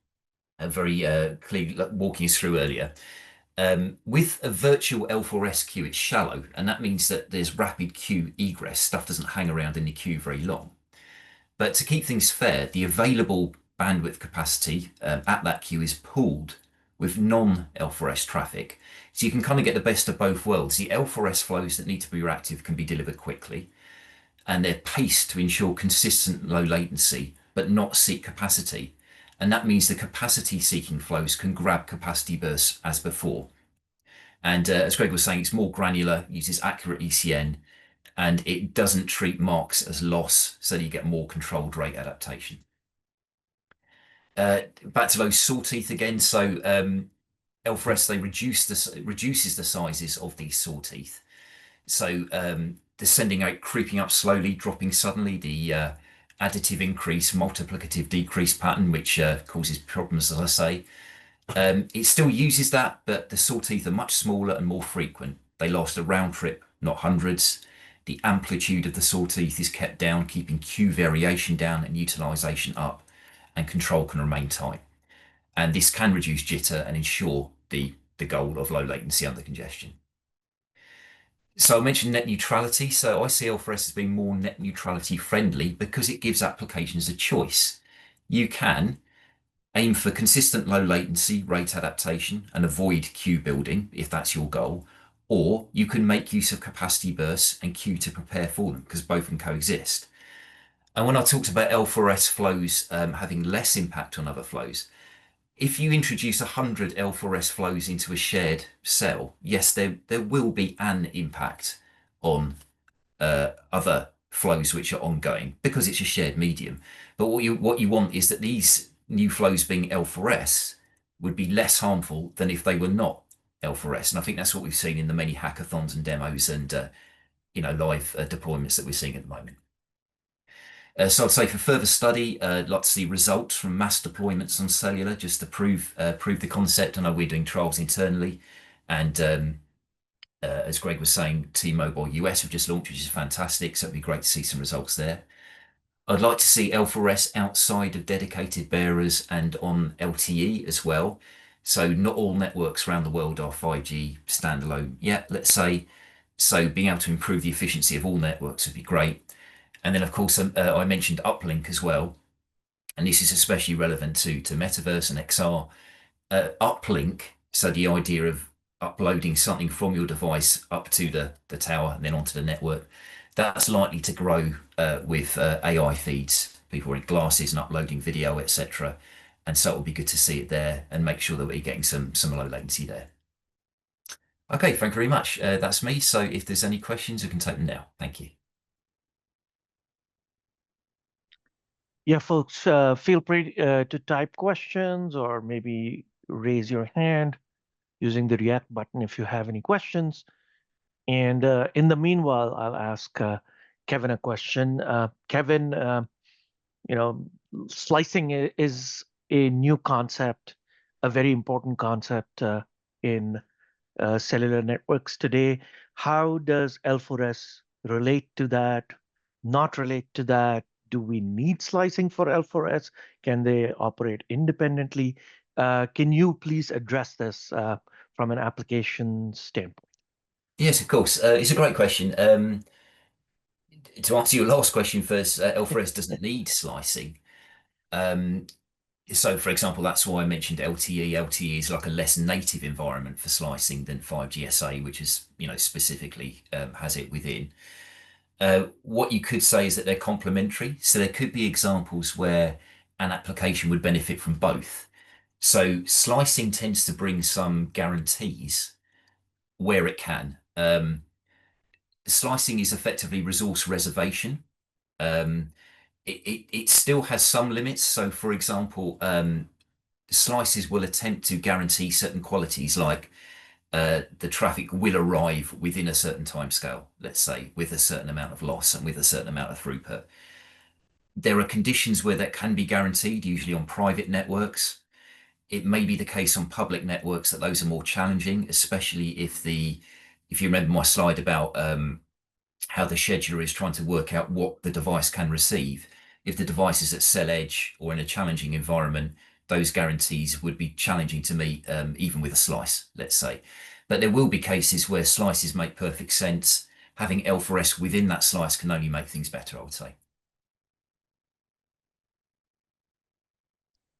very clearly walking us through earlier, with a virtual L4S queue, it's shallow, and that means that there's rapid queue egress. Stuff doesn't hang around in the queue very long. But to keep things fair, the available bandwidth capacity at that queue is pooled with non-L4S traffic. So you can kind of get the best of both worlds. The L4S flows that need to be reactive can be delivered quickly, and they're paced to ensure consistent low latency, but not seek capacity. And that means the capacity seeking flows can grab capacity bursts as before. And as Greg was saying, it's more granular, uses accurate ECN, and it doesn't treat marks as loss, so that you get more controlled rate adaptation. Back to those saw teeth again. So L4S, they reduces the sizes of these saw teeth. So descending out, creeping up slowly, dropping suddenly, the additive increase, multiplicative decrease pattern, which causes problems, as I say. It still uses that, but the saw teeth are much smaller and more frequent. They last a round trip, not hundreds. The amplitude of the saw teeth is kept down, keeping queue variation down and utilization up, and control can remain tight. And this can reduce jitter and ensure the goal of low latency under congestion. So I mentioned net neutrality. So I see L4S as being more net neutrality friendly because it gives applications a choice. You can aim for consistent low latency rate adaptation and avoid queue building if that's your goal, or you can make use of capacity bursts and queue to prepare for them because both can coexist. And when I talked about L4S flows having less impact on other flows, if you introduce 100 L4S flows into a shared cell, yes, there will be an impact on other flows which are ongoing because it's a shared medium. But what you want is that these new flows being L4S would be less harmful than if they were not L4S. And I think that's what we've seen in the many hackathons and demos and live deployments that we're seeing at the moment. So I'd say for further study, I'd like to see results from mass deployments on cellular just to prove the concept. I know we're doing trials internally, and as Greg was saying, T-Mobile US have just launched, which is fantastic. So it'd be great to see some results there. I'd like to see L4S outside of dedicated bearers and on LTE as well. So not all networks around the world are 5G standalone yet, let's say. So being able to improve the efficiency of all networks would be great. And then, of course, I mentioned uplink as well. And this is especially relevant to Metaverse and XR. Uplink, so the idea of uploading something from your device up to the tower and then onto the network, that's likely to grow with AI feeds, people wearing glasses and uploading video, etc. And so it will be good to see it there and make sure that we're getting some low latency there. Okay, thank you very much. That's me. So if there's any questions, we can take them now. Thank you. Yeah, folks, feel free to type questions or maybe raise your hand using the React button if you have any questions. And in the meanwhile, I'll ask Kevin a question. Kevin, slicing is a new concept, a very important concept in cellular networks today. How does L4S relate to that? Not relate to that? Do we need slicing for L4S? Can they operate independently? Can you please address this from an application standpoint? Yes, of course. It's a great question. To answer your last question first, L4S doesn't need slicing. So, for example, that's why I mentioned LTE. LTE is like a less native environment for slicing than 5G SA, which is, specifically has it within. What you could say is that they're complementary. So there could be examples where an application would benefit from both. So slicing tends to bring some guarantees where it can. Slicing is effectively resource reservation. It still has some limits. So, for example, slices will attempt to guarantee certain qualities, like the traffic will arrive within a certain timescale, let's say, with a certain amount of loss and with a certain amount of throughput. There are conditions where that can be guaranteed, usually on private networks. It may be the case on public networks that those are more challenging, especially if you remember my slide about how the scheduler is trying to work out what the device can receive. If the device is at cell edge or in a challenging environment, those guarantees would be challenging to meet, even with a slice, let's say. But there will be cases where slices make perfect sense. Having L4S within that slice can only make things better, I would say.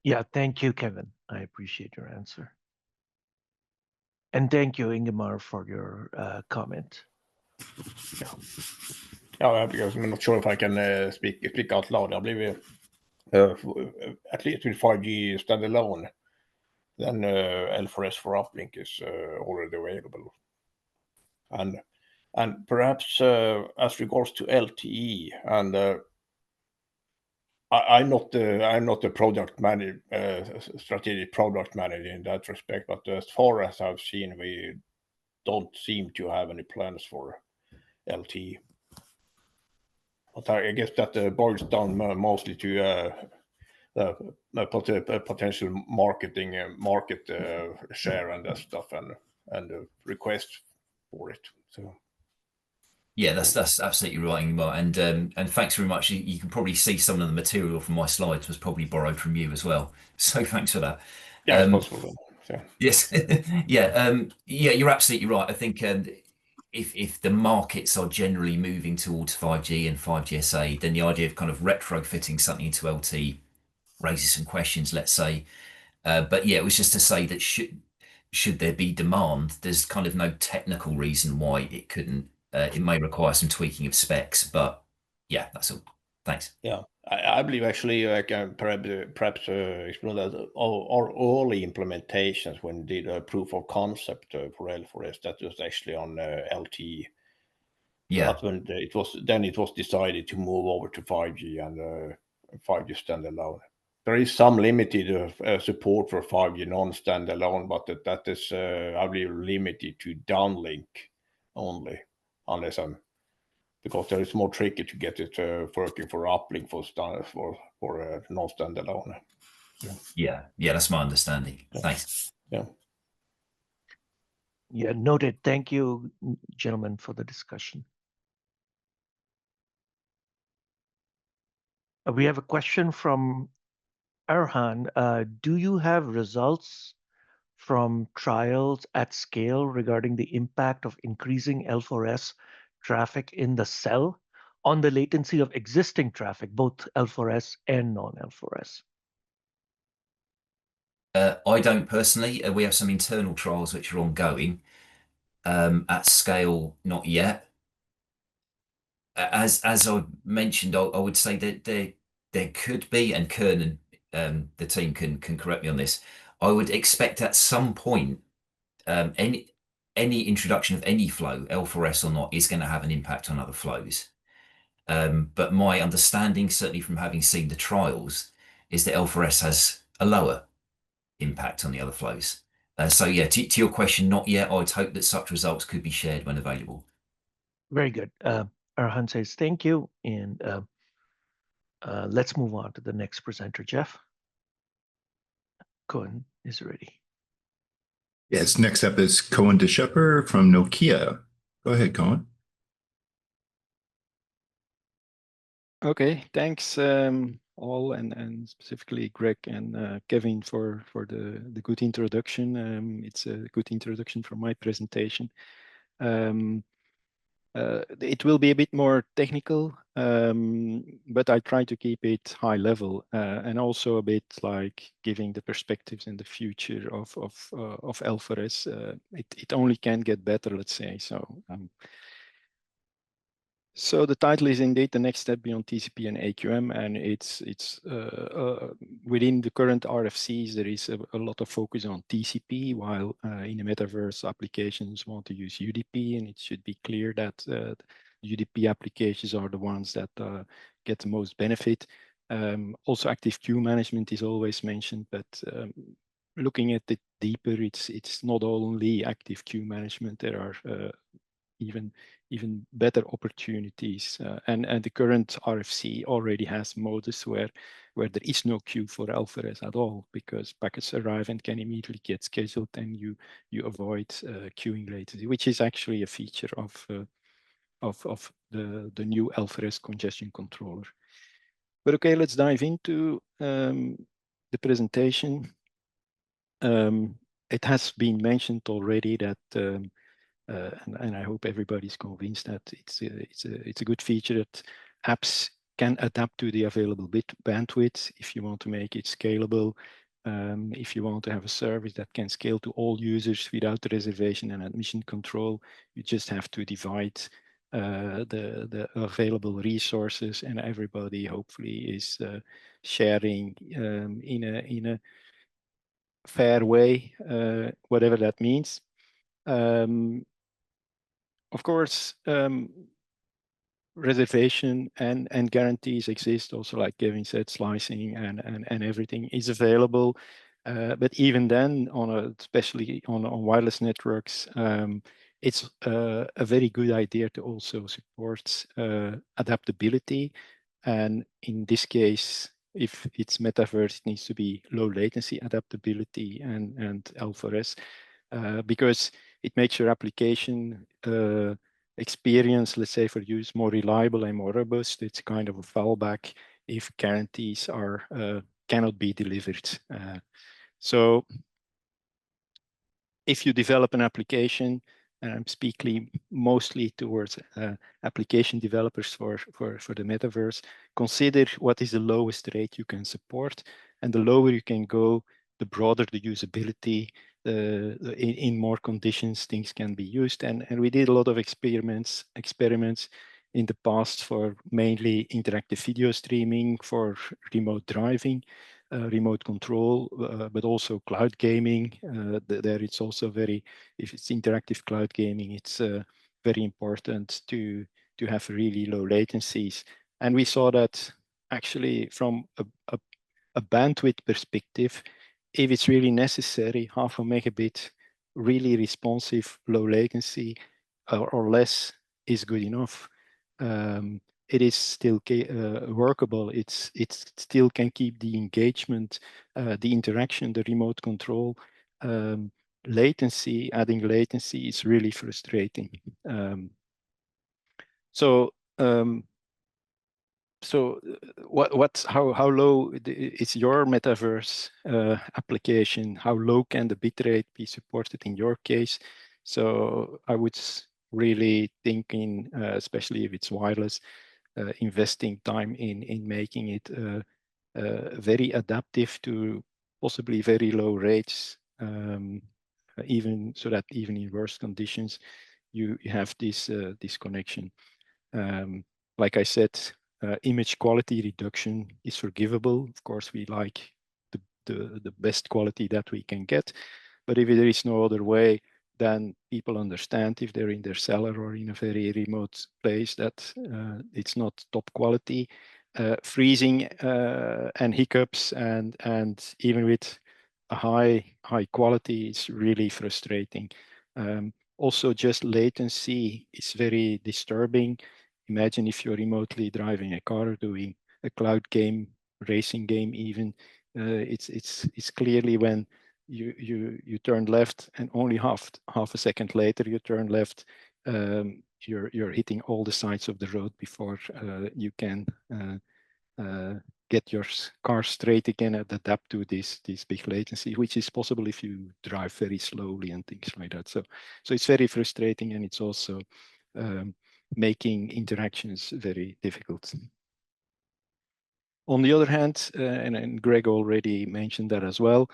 Yeah, thank you, Kevin. I appreciate your answer. And thank you, Ingemar, for your comment. Yeah, because I'm not sure if I can speak out loud. I believe at least with 5G standalone, then L4S for uplink is already available. And perhaps as regards to LTE, and I'm not the product manager, strategic product manager in that respect. But as far as I've seen, we don't seem to have any plans for LTE. But I guess that boils down mostly to potential market share and that stuff and request for it. So. Yeah, that's absolutely right, Ingmar. And thanks very much. You can probably see some of the material from my slides was probably borrowed from you as well. So thanks for that. Yeah, it's possible. Yeah. Yes, yeah, you're absolutely right. I think if the markets are generally moving towards 5G and 5G SA, then the idea of kind of retrofitting something into LT raises some questions, let's say. But yeah, it was just to say that should there be demand, there's kind of no technical reason why it couldn't. It may require some tweaking of specs, but yeah, that's all. Thanks. Yeah, I believe actually I can perhaps explore that our early implementations when we did a proof of concept for L4S, that was actually on LTE. Yeah. But when it was decided to move over to 5G and 5G standalone. There is some limited support for 5G non-standalone, but that is, I believe, limited to downlink only, unless because there is more tricky to get it working for uplink for non-standalone. Yeah, that's my understanding. Thanks. Yeah. Yeah, noted. Thank you, gentlemen, for the discussion. We have a question from Erhan. Do you have results from trials at scale regarding the impact of increasing L4S traffic in the cell on the latency of existing traffic, both L4S and non-L4S? I don't personally. We have some internal trials which are ongoing. At scale, not yet. As I mentioned, I would say that there could be, and Koen and the team can correct me on this. I would expect at some point any introduction of any flow, L4S or not, is going to have an impact on other flows. But my understanding, certainly from having seen the trials, is that L4S has a lower impact on the other flows. So yeah, to your question, not yet. I'd hope that such results could be shared when available. Very good. Erhan says thank you, and let's move on to the next presenter, Jeff. Koen is ready. Yes, next up is Koen de Schepper from Nokia. Go ahead, Koen. Okay, thanks all, and specifically Greg and Kevin for the good introduction. It's a good introduction for my presentation. It will be a bit more technical, but I try to keep it high level and also a bit like giving the perspectives in the future of L4S. It only can get better, let's say. So the title is indeed the next step beyond TCP and AQM, and it's within the current RFCs there is a lot of focus on TCP, while in the metaverse applications want to use UDP, and it should be clear that UDP applications are the ones that get the most benefit. Also, active queue management is always mentioned, but looking at it deeper, it's not only active queue management. There are even better opportunities, and the current RFC already has modes where there is no queue for L4S at all, because packets arrive and can immediately get scheduled, and you avoid queuing latency, which is actually a feature of the new L4S congestion controller. But okay, let's dive into the presentation. It has been mentioned already that and I hope everybody's convinced that it's a good feature that apps can adapt to the available bit bandwidth if you want to make it scalable. If you want to have a service that can scale to all users without reservation and admission control, you just have to divide the available resources, and everybody hopefully is sharing in a fair way, whatever that means. Of course, reservation and guarantees exist also, like Kevin said, slicing and everything is available. But even then, especially on wireless networks, it's a very good idea to also support adaptability. And in this case, if it's metaverse, it needs to be low latency adaptability and L4S, because it makes your application experience, let's say, for use more reliable and more robust. It's kind of a fallback if guarantees cannot be delivered. So if you develop an application, and I'm speaking mostly towards application developers for the metaverse, consider what is the lowest rate you can support, and the lower you can go, the broader the usability. In more conditions, things can be used, and we did a lot of experiments in the past for mainly interactive video streaming, for remote driving, remote control, but also cloud gaming. There it's also if it's interactive cloud gaming, it's very important to have really low latencies. And we saw that actually from a bandwidth perspective, if it's really necessary, 0.5 megabit, really responsive, low latency, or less is good enough. It is still workable. It still can keep the engagement, the interaction, the remote control. Latency, adding latency is really frustrating. How low is your metaverse application? How low can the bitrate be supported in your case? So I would really think in, especially if it's wireless, investing time in making it very adaptive to possibly very low rates, even so that even in worse conditions, you have this connection. Like I said, image quality reduction is forgivable. Of course, we like the best quality that we can get, but if there is no other way, then people understand if they're in their cellar or in a very remote place that it's not top quality. Freezing and hiccups and even with a high quality is really frustrating. Also, just latency is very disturbing. Imagine if you're remotely driving a car, doing a cloud game, racing game even. It's clearly when you turn left, and only half a second later you turn left. You're hitting all the sides of the road before you can get your car straight again and adapt to this big latency, which is possible if you drive very slowly and things like that. So it's very frustrating, and it's also making interactions very difficult. On the other hand, and Greg already mentioned that as well,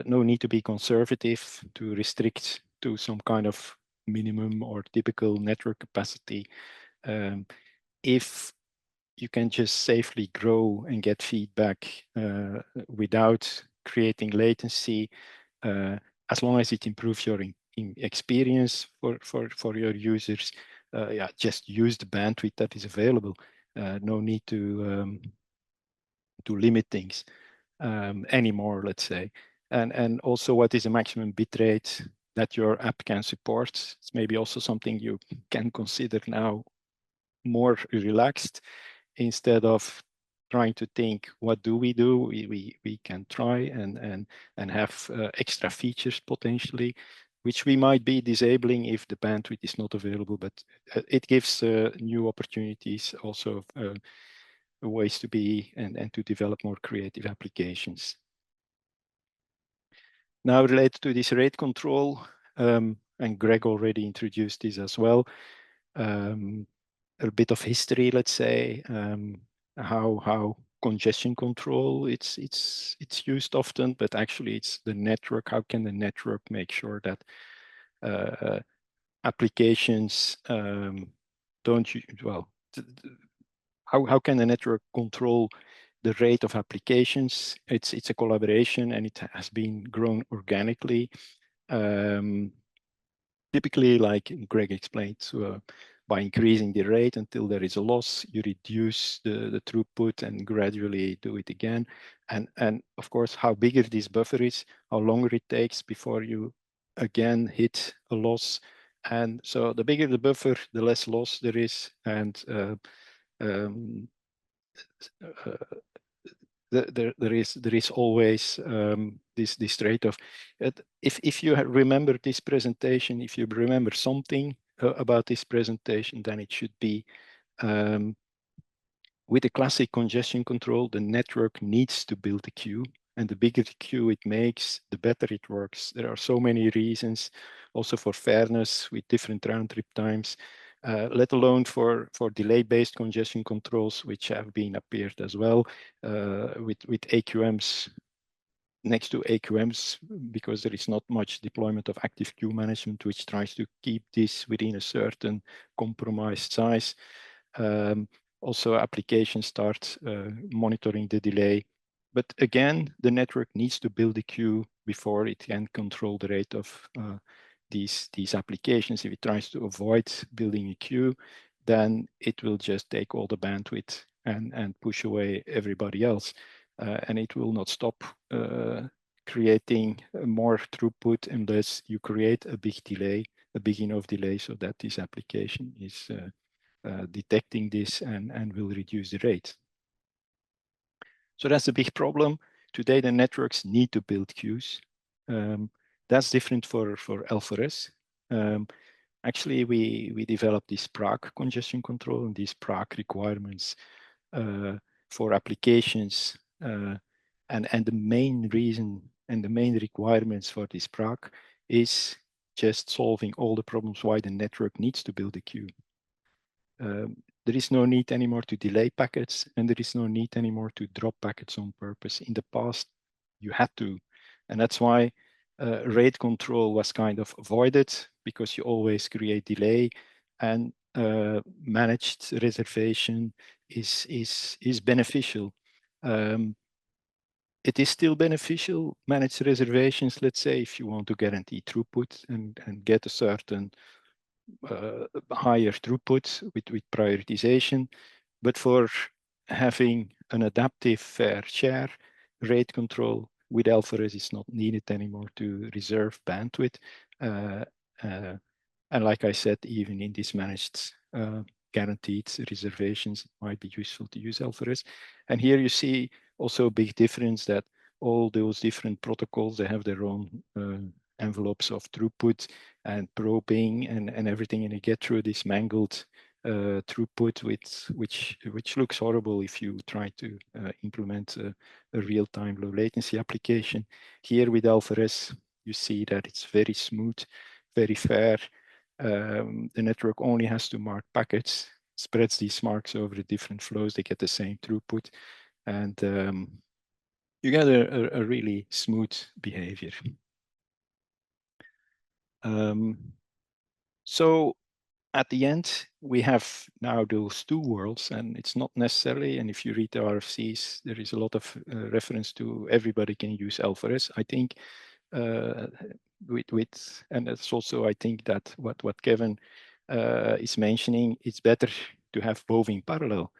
no need to be conservative to restrict to some kind of minimum or typical network capacity. If you can just safely grow and get feedback without creating latency, as long as it improves your experience for your users, yeah, just use the bandwidth that is available. No need to limit things anymore, let's say. And also, what is a maximum bitrate that your app can support? It's maybe also something you can consider now more relaxed. Instead of trying to think, what do? We can try and have extra features potentially, which we might be disabling if the bandwidth is not available, but it gives new opportunities, also ways to be and to develop more creative applications. Now, related to this rate control, and Greg already introduced this as well, a bit of history, let's say, how congestion control it's used often, but actually it's the network. How can the network make sure that applications don't well? How can the network control the rate of applications? It's a collaboration, and it has been grown organically. Typically, like Greg explained, by increasing the rate until there is a loss, you reduce the throughput and gradually do it again. And of course, how bigger this buffer is, how longer it takes before you again hit a loss. And so the bigger the buffer, the less loss there is. And there is always this trade-off. If you remember this presentation, if you remember something about this presentation, then it should be with the classic congestion control, the network needs to build a queue, and the bigger the queue it makes, the better it works. There are so many reasons, also for fairness with different round trip times. Let alone for delay-based congestion controls, which have been appeared as well with AQMs, next to AQMs, because there is not much deployment of active queue management, which tries to keep this within a certain compromised size. Also, applications start monitoring the delay. But again, the network needs to build a queue before it can control the rate of these applications. If it tries to avoid building a queue, then it will just take all the bandwidth and push away everybody else. And it will not stop creating more throughput unless you create a big delay, a big enough delay, so that this application is detecting this and will reduce the rate. So that's a big problem. Today, the networks need to build queues. That's different for L4S. Actually, we developed this Prague congestion control and these Prague requirements for applications. And the main reason and the main requirements for this Prague is just solving all the problems why the network needs to build a queue. There is no need anymore to delay packets, and there is no need anymore to drop packets on purpose. In the past, you had to, and that's why rate control was kind of avoided, because you always create delay, and managed reservation is beneficial. It is still beneficial, managed reservations, let's say, if you want to guarantee throughput and get a certain higher throughput with prioritization. But for having an adaptive fair share, rate control with L4S is not needed anymore to reserve bandwidth. And like I said, even in this managed guaranteed reservations, it might be useful to use L4S. And here you see also a big difference that all those different protocols, they have their own envelopes of throughput and probing and everything, and you get through this mangled throughput which looks horrible if you try to implement a real-time low latency application. Here with Alvarez, you see that it's very smooth, very fair. The network only has to mark packets, spreads these marks over the different flows, they get the same throughput, and you get a really smooth behavior. So at the end, we have now those two worlds, and it's not necessarily, and if you read the RFCs, there is a lot of reference to everybody can use Alvarez. I think and that's also, I think that what Kevin is mentioning, it's better to have both in parallel,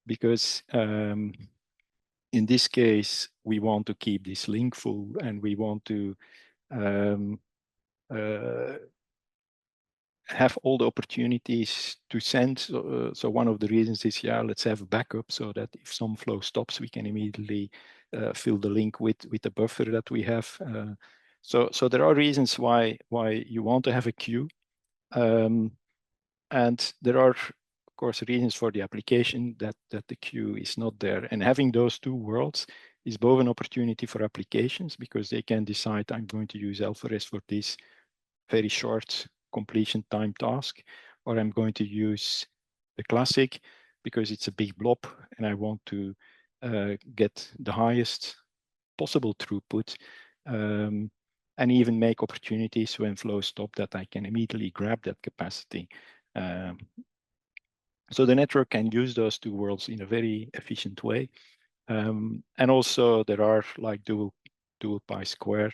because in this case, we want to keep this link full, and we want to have all the opportunities to send. So one of the reasons is, yeah, let's have a backup so that if some flow stops, we can immediately fill the link with the buffer that we have. So there are reasons why you want to have a queue. And there are, of course, reasons for the application that the queue is not there. And having those two worlds is both an opportunity for applications, because they can decide, I'm going to use Alvarez for this very short completion time task, or I'm going to use the classic because it's a big blob and I want to get the highest possible throughput, and even make opportunities when flows stop that I can immediately grab that capacity. So the network can use those two worlds in a very efficient way. And also there are like dual pi square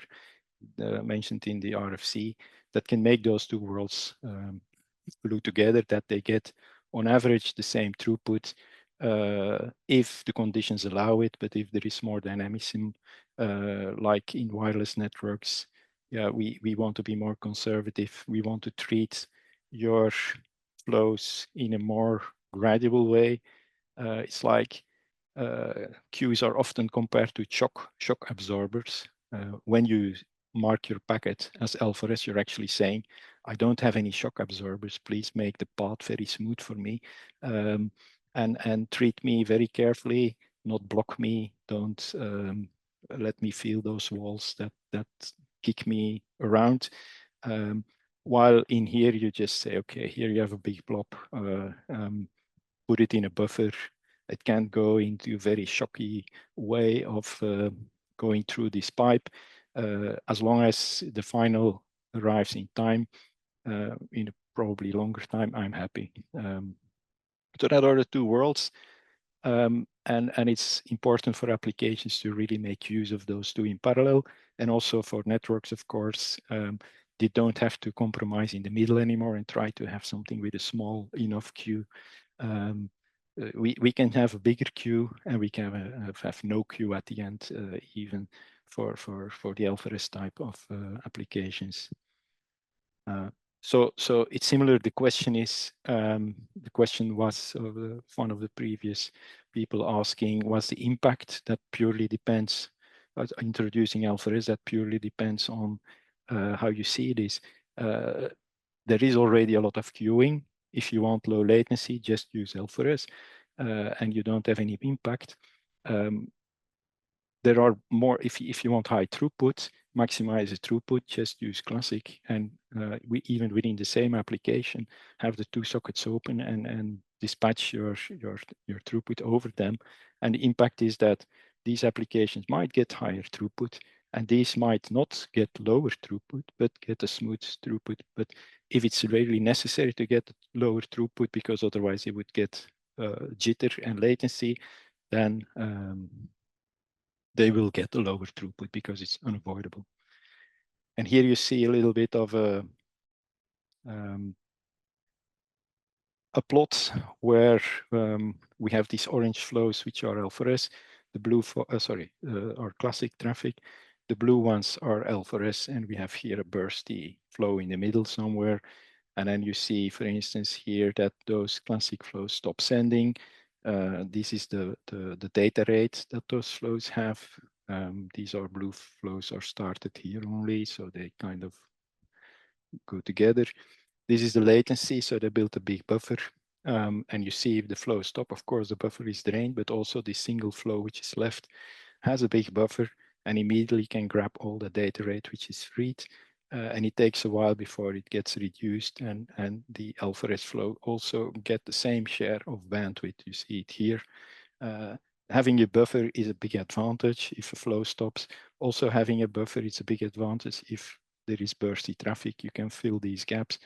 mentioned in the RFC that can make those two worlds glue together, that they get on average the same throughput if the conditions allow it. But if there is more dynamism, like in wireless networks, yeah, we want to be more conservative. We want to treat your flows in a more gradual way. It's like queues are often compared to shock absorbers. When you mark your packet as Alvarez, you're actually saying, I don't have any shock absorbers. Please make the path very smooth for me, and treat me very carefully, not block me. Don't let me feel those walls that kick me around. While in here, you just say, okay, here you have a big blob, put it in a buffer. It can't go into a very shocky way of going through this pipe. As long as the final arrives in time, in a probably longer time, I'm happy. So that are the two worlds. And it's important for applications to really make use of those two in parallel. And also for networks, of course, they don't have to compromise in the middle anymore and try to have something with a small enough queue. We can have a bigger queue, and we can have no queue at the end, even for the Alvarez type of applications. So it's similar. The question is, the question was one of the previous people asking, was the impact that purely depends, introducing Alvarez, that purely depends on how you see this. There is already a lot of queuing. If you want low latency, just use Alvarez, and you don't have any impact. There are more, if you want high throughput, maximize the throughput, just use classic. And we even within the same application have the two sockets open and dispatch your throughput over them. And the impact is that these applications might get higher throughput, and these might not get lower throughput, but get a smooth throughput. But if it's really necessary to get lower throughput, because otherwise it would get jitter and latency, then they will get a lower throughput because it's unavoidable. And here you see a little bit of a plot where we have these orange flows, which are Alvarez. The blue, are classic traffic. The blue ones are Alvarez, and we have here a bursty flow in the middle somewhere. And then you see, for instance, here that those classic flows stop sending. This is the data rate that those flows have These are blue flows are started here only, so they kind of go together. This is the latency, so they built a big buffer. And you see if the flow stop, of course, the buffer is drained, but also the single flow which is left has a big buffer and immediately can grab all the data rate which is freed. And it takes a while before it gets reduced, and the alpha-REST flow also get the same share of bandwidth. You see it here. Having a buffer is a big advantage if a flow stops. Also having a buffer is a big advantage if there is bursty traffic. You can fill these gaps.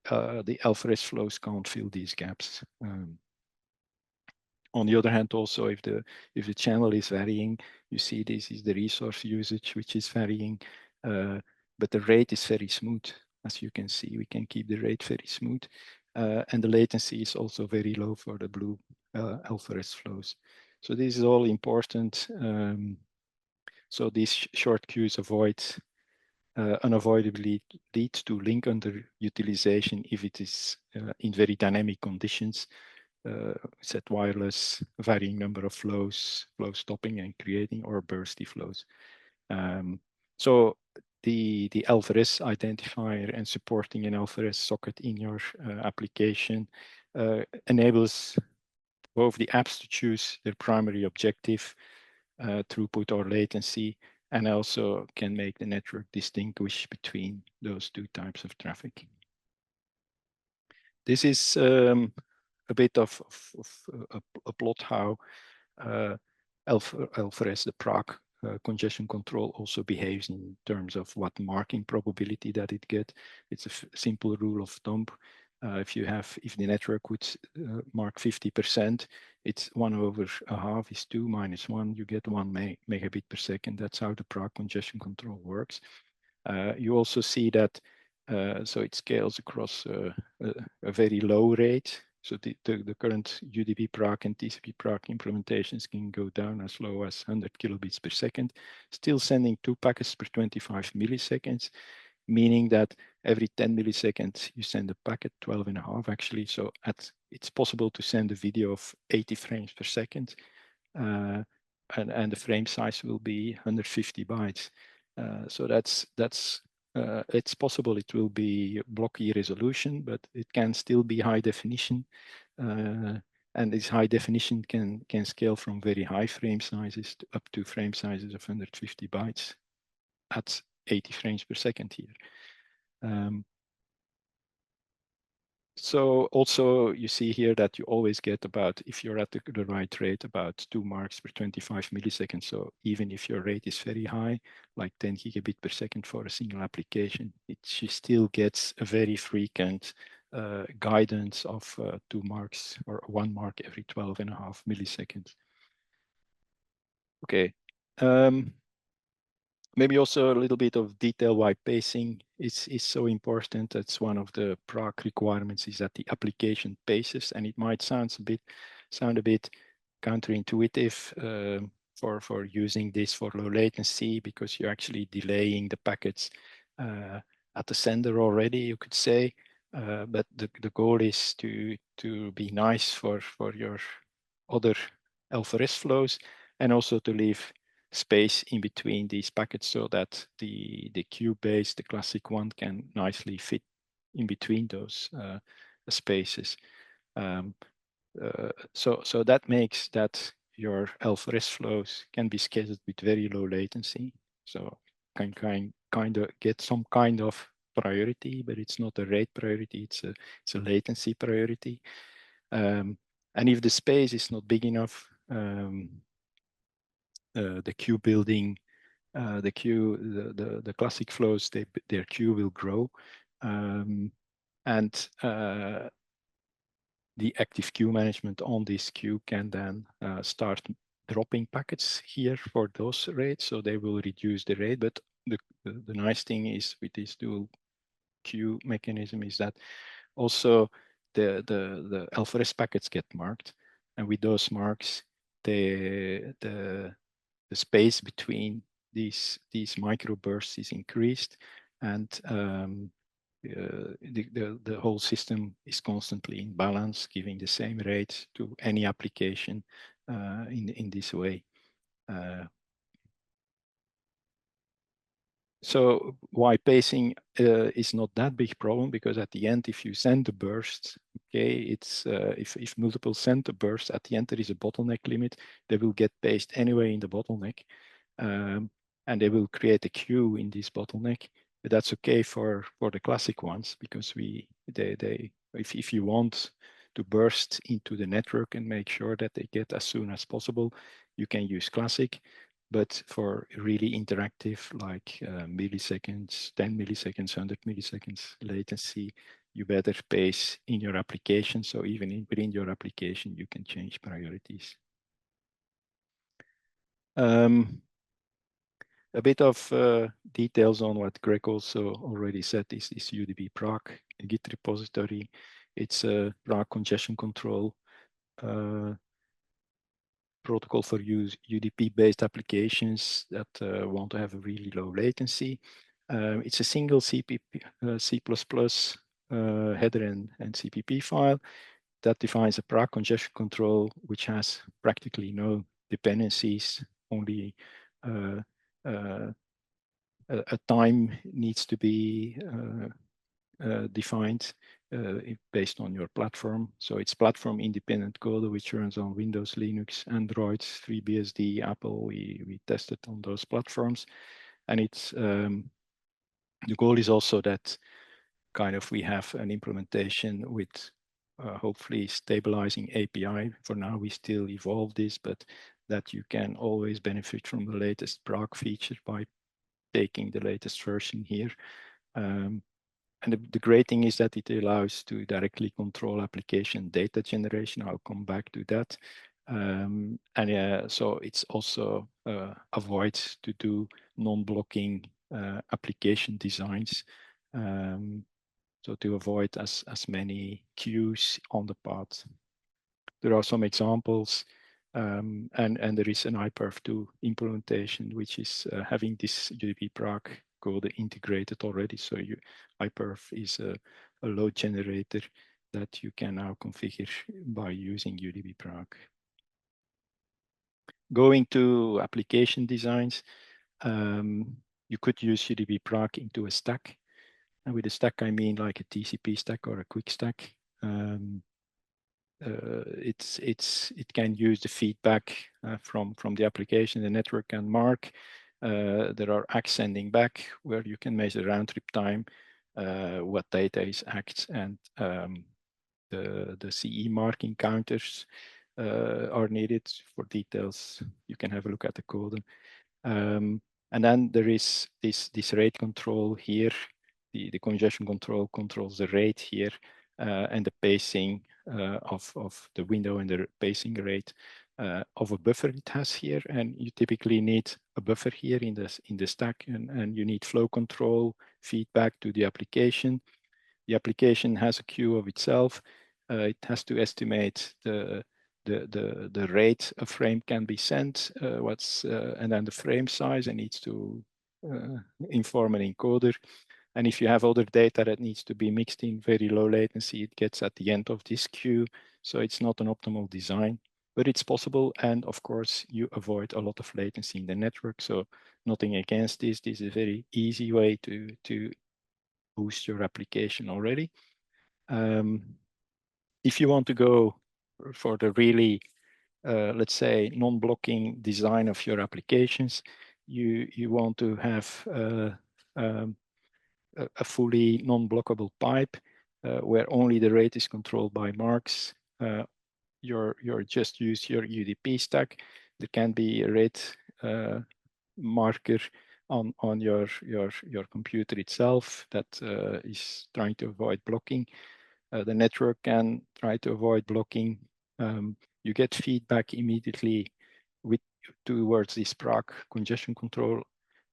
The alpha-REST flows can't fill these gaps. On the other hand, also if the channel is varying, you see this is the resource usage which is varying, but the rate is very smooth. As you can see, we can keep the rate very smooth, and the latency is also very low for the blue alpha-REST flows. So this is all important. So these short queues unavoidably leads to link underutilization if it is in very dynamic conditions. Set wireless, varying number of flows, flow stopping and creating, or bursty flows. So the alpha-REST identifier and supporting an alpha-REST socket in your application enables both the apps to choose their primary objective, throughput or latency, and also can make the network distinguish between those two types of traffic. This is a bit of a plot how alpha-REST, the Prague congestion control, also behaves in terms of what marking probability that it gets. It's a simple rule of thumb. If the network would mark 50%, it's 1/2 is 2 minus 1, you get 1 megabit per second. That's how the Prague congestion control works. You also see that so it scales across a very low rate. So the current UDP Prague and TCP Prague implementations can go down as low as 100 kilobits per second, still sending 2 packets per 25 milliseconds, meaning that every 10 milliseconds you send a packet, 12.5 actually. So it's possible to send a video of 80 frames per second, and the frame size will be 150 bytes. So it's possible it will be blocky resolution, but it can still be high definition. And this high definition can scale from very high frame sizes to up to frame sizes of 150 bytes at 80 frames per second here. So also you see here that you always get about, if you're at the right rate, about 2 marks per 25 milliseconds. So even if your rate is very high, like 10 gigabit per second for a single application, it still gets a very frequent guidance of 2 marks or 1 mark every 12.5 milliseconds. Okay. Maybe also a little bit of detail why pacing is so important. That's one of the Prague requirements, is that the application paces, and it might sound a bit counterintuitive for using this for low latency, because you're actually delaying the packets at the sender already, you could say. But the goal is to be nice for your other alpha-REST flows, and also to leave space in between these packets so that the queue base, the classic one, can nicely fit in between those spaces. So that makes that your alpha-REST flows can be scheduled with very low latency. So can kind of get some kind of priority, but it's not a rate priority, it's a latency priority. And if the space is not big enough, the queue building, the classic flows, their queue will grow, and the active queue management on this queue can then start dropping packets here for those rates, so they will reduce the rate. But the nice thing is with this dual queue mechanism is that also the alpha-REST packets get marked, and with those marks, the space between these microbursts is increased, and the whole system is constantly in balance, giving the same rate to any application in this way. So why pacing is not that big problem, because at the end, if you send a burst, okay, it's if multiple send a burst, at the end there is a bottleneck limit. They will get paced anyway in the bottleneck, and they will create a queue in this bottleneck. But that's okay for the classic ones, because if you want to burst into the network and make sure that they get as soon as possible, you can use classic. But for really interactive, like milliseconds, 10 milliseconds, 100 milliseconds latency, you better pace in your application. So even within your application, you can change priorities. A bit of details on what Greg also already said is UDP Prague, a Git repository. It's a Prague congestion control protocol for UDP-based applications that want to have a really low latency. It's a single C++ header and CPP file that defines a Prague congestion control, which has practically no dependencies, only a time needs to be defined based on your platform. So it's platform independent code, which runs on Windows, Linux, Android, FreeBSD, Apple. We tested on those platforms. And it's the goal is also that kind of we have an implementation with hopefully stabilizing API. For now, we still evolve this, but that you can always benefit from the latest Prague feature by taking the latest version here. And the great thing is that it allows to directly control application data generation. I'll come back to that. So it's also avoids to do non-blocking application designs. So to avoid as many queues on the path. There are some examples, and there is an iPerf2 implementation, which is having this UDP Prague code integrated already. So iPerf is a load generator that you can now configure by using UDP Prague. Going to application designs, you could use UDP Prague into a stack. And with a stack, I mean like a TCP stack or a quick stack. It can use the feedback from the application, the network can mark. There are ACKs sending back where you can measure round trip time, what data is ACKed, and the CE marking counters are needed. For details, you can have a look at the code. And then there is this rate control here. The congestion control controls the rate here and the pacing of the window and the pacing rate of a buffer it has here. And you typically need a buffer here in the stack, and you need flow control feedback to the application. The application has a queue of itself. It has to estimate the rate a frame can be sent, and then the frame size, and needs to inform an encoder. And if you have other data that needs to be mixed in very low latency, it gets at the end of this queue. So it's not an optimal design, but it's possible. And of course, you avoid a lot of latency in the network. So nothing against this. This is a very easy way to boost your application already. If you want to go for the really, let's say, non-blocking design of your applications, you want to have a fully non-blockable pipe where only the rate is controlled by marks. You're just use your UDP stack. There can be a rate marker on your computer itself that is trying to avoid blocking. The network can try to avoid blocking. You get feedback immediately towards this Prague congestion control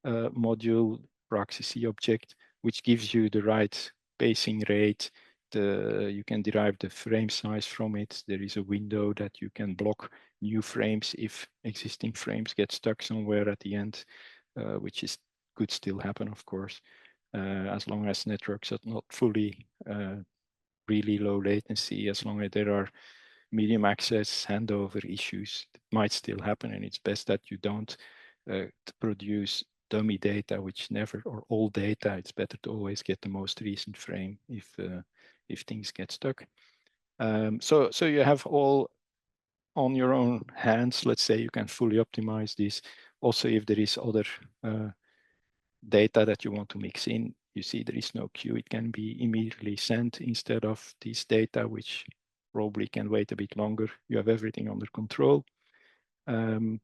module, Prague CC object, which gives you the right pacing rate. You can derive the frame size from it. There is a window that you can block new frames if existing frames get stuck somewhere at the end, which could still happen, of course, as long as networks are not fully really low latency. As long as there are medium access handover issues, it might still happen, and it's best that you don't produce dummy data, which never, or old data. It's better to always get the most recent frame if things get stuck. So you have all on your own hands. Let's say you can fully optimize this. Also, if there is other data that you want to mix in, you see there is no queue. It can be immediately sent instead of this data, which probably can wait a bit longer. You have everything under control. And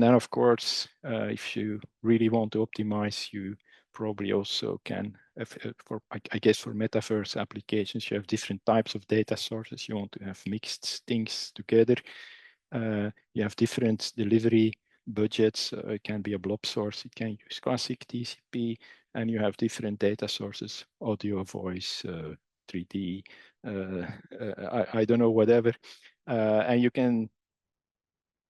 then, of course, if you really want to optimize, you probably also can, I guess for Metaverse applications, you have different types of data sources. You want to have mixed things together. You have different delivery budgets. It can be a blob source. It can use classic TCP, and you have different data sources, audio, voice, 3D, I don't know, whatever. And you can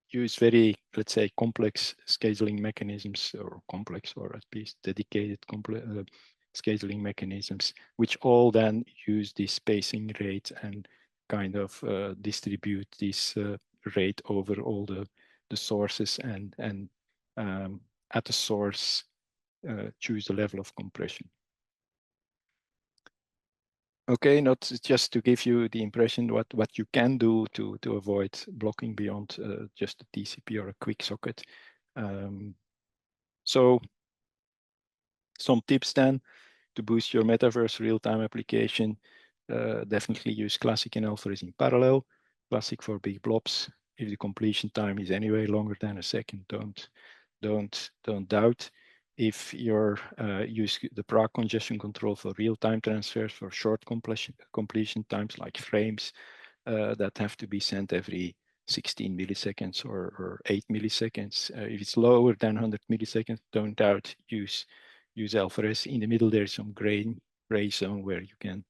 use very, let's say, complex scheduling mechanisms, or complex, or at least dedicated scheduling mechanisms, which all then use this spacing rate and kind of distribute this rate over all the sources, and at the source choose the level of compression. Okay, not just to give you the impression what you can do to avoid blocking beyond just a TCP or a quick socket. So some tips then to boost your Metaverse real-time application. Definitely use Classic and Alpha in parallel. Classic for big blobs. If the completion time is anyway longer than a second, don't doubt. If you're use the Prague congestion control for real-time transfers for short completion times, like frames that have to be sent every 16 milliseconds or 8 milliseconds. If it's lower than 100 milliseconds, don't doubt, use Alpha. In the middle, there's some gray zone where you can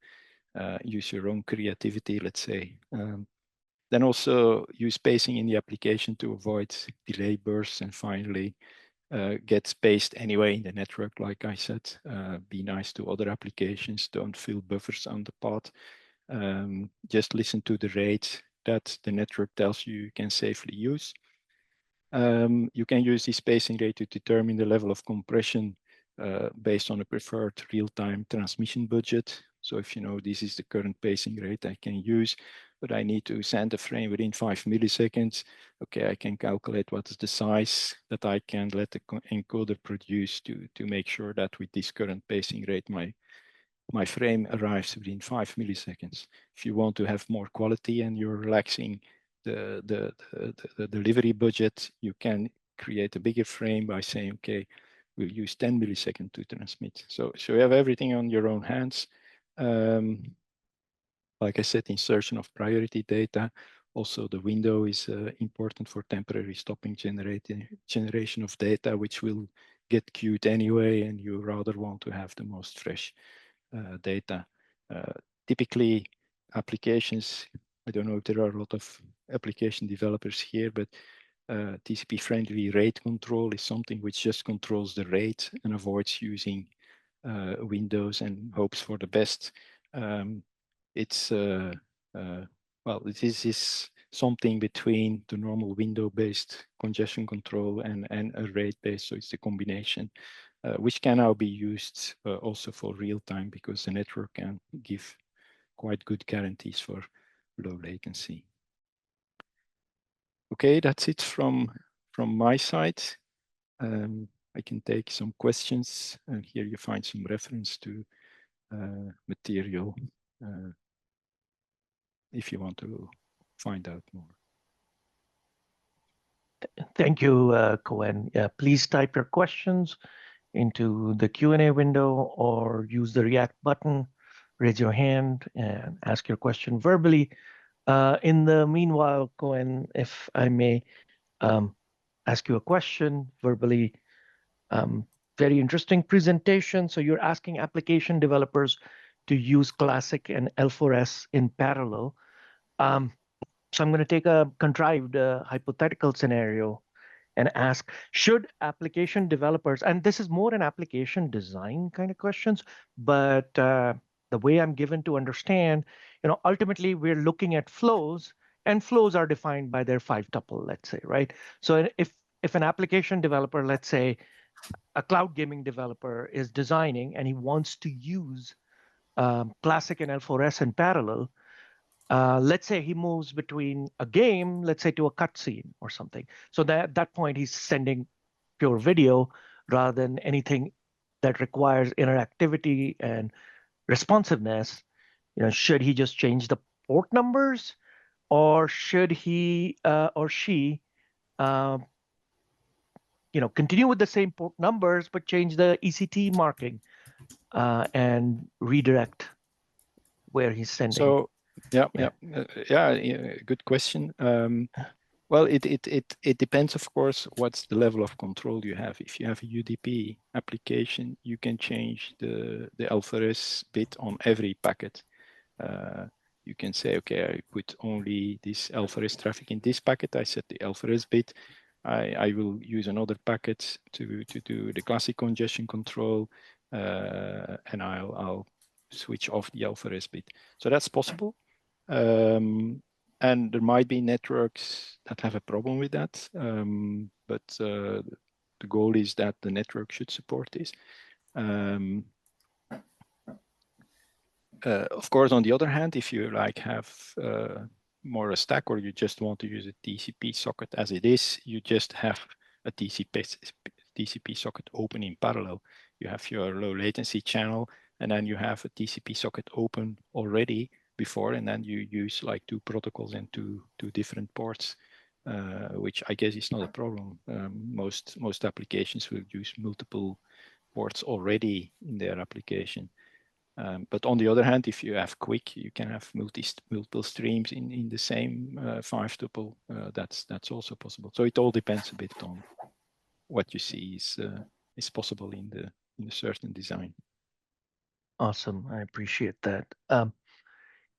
use your own creativity, let's say. Then also use spacing in the application to avoid delay bursts, and finally get spaced anyway in the network, like I said. Be nice to other applications, don't fill buffers on the path. Just listen to the rate that the network tells you can safely use. You can use the spacing rate to determine the level of compression based on a preferred real-time transmission budget. So if you know this is the current pacing rate I can use, but I need to send a frame within 5 milliseconds, okay, I can calculate what is the size that I can let the encoder produce to make sure that with this current pacing rate, my frame arrives within 5 milliseconds. If you want to have more quality and you're relaxing the delivery budget, you can create a bigger frame by saying, okay, we'll use 10 milliseconds to transmit. So you have everything on your own hands. Like I said, insertion of priority data. Also, the window is important for temporary stopping generation of data, which will get queued anyway, and you rather want to have the most fresh data. Typically, applications, I don't know if there are a lot of application developers here, but TCP-friendly rate control is something which just controls the rate and avoids using windows and hopes for the best. It's well, this is something between the normal window-based congestion control and a rate-based, so it's a combination, which can now be used also for real-time, because the network can give quite good guarantees for low latency. Okay, that's it from my side. I can take some questions, and here you find some reference to material if you want to find out more. Thank you, Koen. Yeah, please type your questions into the Q&A window, or use the React button, raise your hand and ask your question verbally. In the meanwhile, Koen, if I may ask you a question verbally. Very interesting presentation. So you're asking application developers to use Classic and L4S in parallel. So I'm going to take a contrived hypothetical scenario and ask, should application developers, and this is more an application design kind of questions, but the way I'm given to understand, ultimately we're looking at flows, and flows are defined by their 5-tuple, let's say, right? So if an application developer, let's say, a cloud gaming developer is designing and he wants to use Classic and L4S in parallel, let's say he moves between a game, let's say to a cutscene or something. So at that point, he's sending pure video rather than anything that requires interactivity and responsiveness. Should he just change the port numbers, or should he or she continue with the same port numbers but change the ECT marking and redirect where he's sending? So yeah, good question. Well, it depends, of course, what's the level of control you have. If you have a UDP application, you can change the L4S bit on every packet. You can say, okay, I put only this L4S traffic in this packet. I set the L4S bit. I will use another packet to do the classic congestion control, and I'll switch off the L4S bit. So that's possible. And there might be networks that have a problem with that, but the goal is that the network should support this. Of course, on the other hand, if you have more a stack, or you just want to use a TCP socket as it is, you just have a TCP socket open in parallel. You have your low latency channel, and then you have a TCP socket open already before, and then you use like two protocols and two different ports, which I guess is not a problem. Most applications will use multiple ports already in their application. But on the other hand, if you have quick, you can have multiple streams in the same 5 tuple. That's also possible. So it all depends a bit on what you see is possible in the certain design. Awesome, I appreciate that.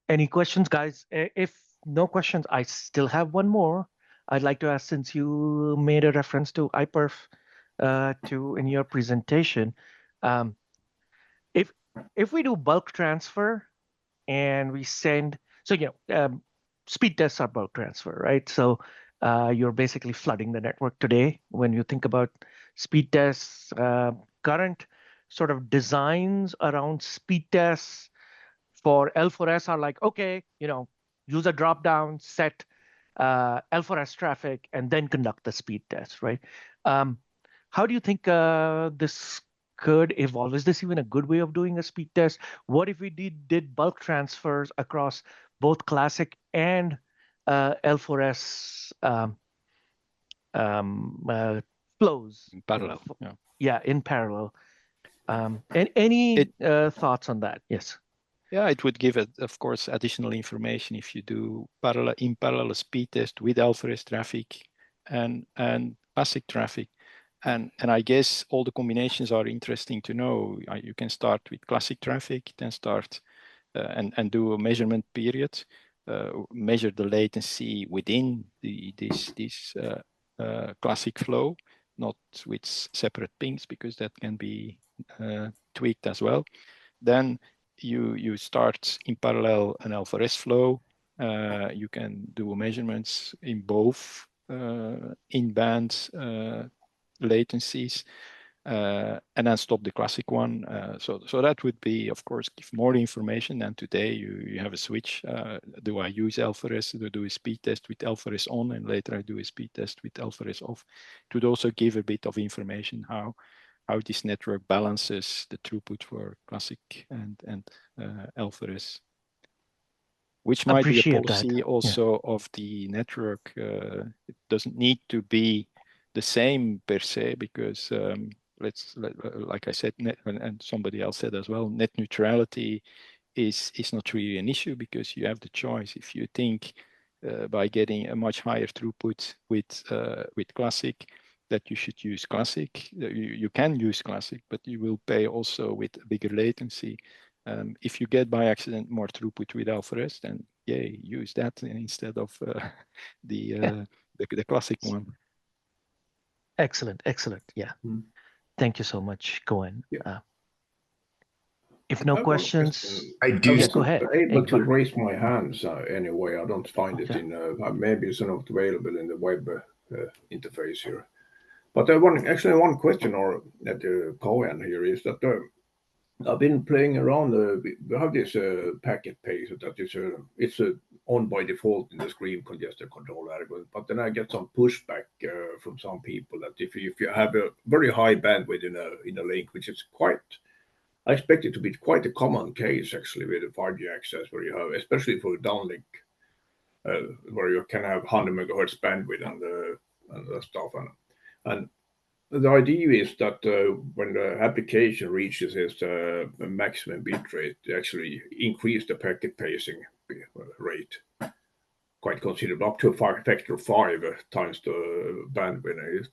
Any questions, guys? If no questions, I still have one more. I'd like to ask, since you made a reference to iPerf in your presentation, if we do bulk transfer and we send, so speed tests are bulk transfer, right? So you're basically flooding the network today. When you think about speed tests, current sort of designs around speed tests for L4S are like, okay, use a drop-down, set L4S traffic, and then conduct the speed test, right? How do you think this could evolve? Is this even a good way of doing a speed test? What if we did bulk transfers across both classic and L4S flows? In parallel, yeah, in parallel. Any thoughts on that? Yes. Yeah, it would give, of course, additional information if you do in parallel speed test with L4S traffic and classic traffic. And I guess all the combinations are interesting to know. You can start with classic traffic, then start and do a measurement period, measure the latency within this classic flow, not with separate pings, because that can be tweaked as well. Then you start in parallel an L4S flow. You can do measurements in both in-band latencies, and then stop the classic one. So that would be, of course, give more information than today. You have a switch. Do I use L4S? Do I do a speed test with L4S on, and later I do a speed test with L4S off? It would also give a bit of information how this network balances the throughput for classic and L4S, which might be a policy also of the network. It doesn't need to be the same per se, because like I said, and somebody else said as well, net neutrality is not really an issue, because you have the choice. If you think by getting a much higher throughput with classic, that you should use classic, you can use classic, but you will pay also with bigger latency. If you get by accident more throughput with L4S, then yay, use that instead of the classic one. Excellent. Yeah. Thank you so much, Koen. If no questions, I do. Go ahead. Able to raise my hands anyway. I don't find it in. Maybe it's not available in the web interface here. But actually one question or at Koen here is that I've been playing around. We have this packet pacer that is it's on by default in the screen congestion control algorithm. But then I get some pushback from some people that if you have a very high bandwidth in a link, which is quite, I expect it to be quite a common case actually with the 5G access, where you have, especially for downlink, where you can have 100 megahertz bandwidth and the stuff, and the idea is that when the application reaches its maximum bit rate, they actually increase the packet pacing rate quite considerably, up to a factor of 5 times the bandwidth.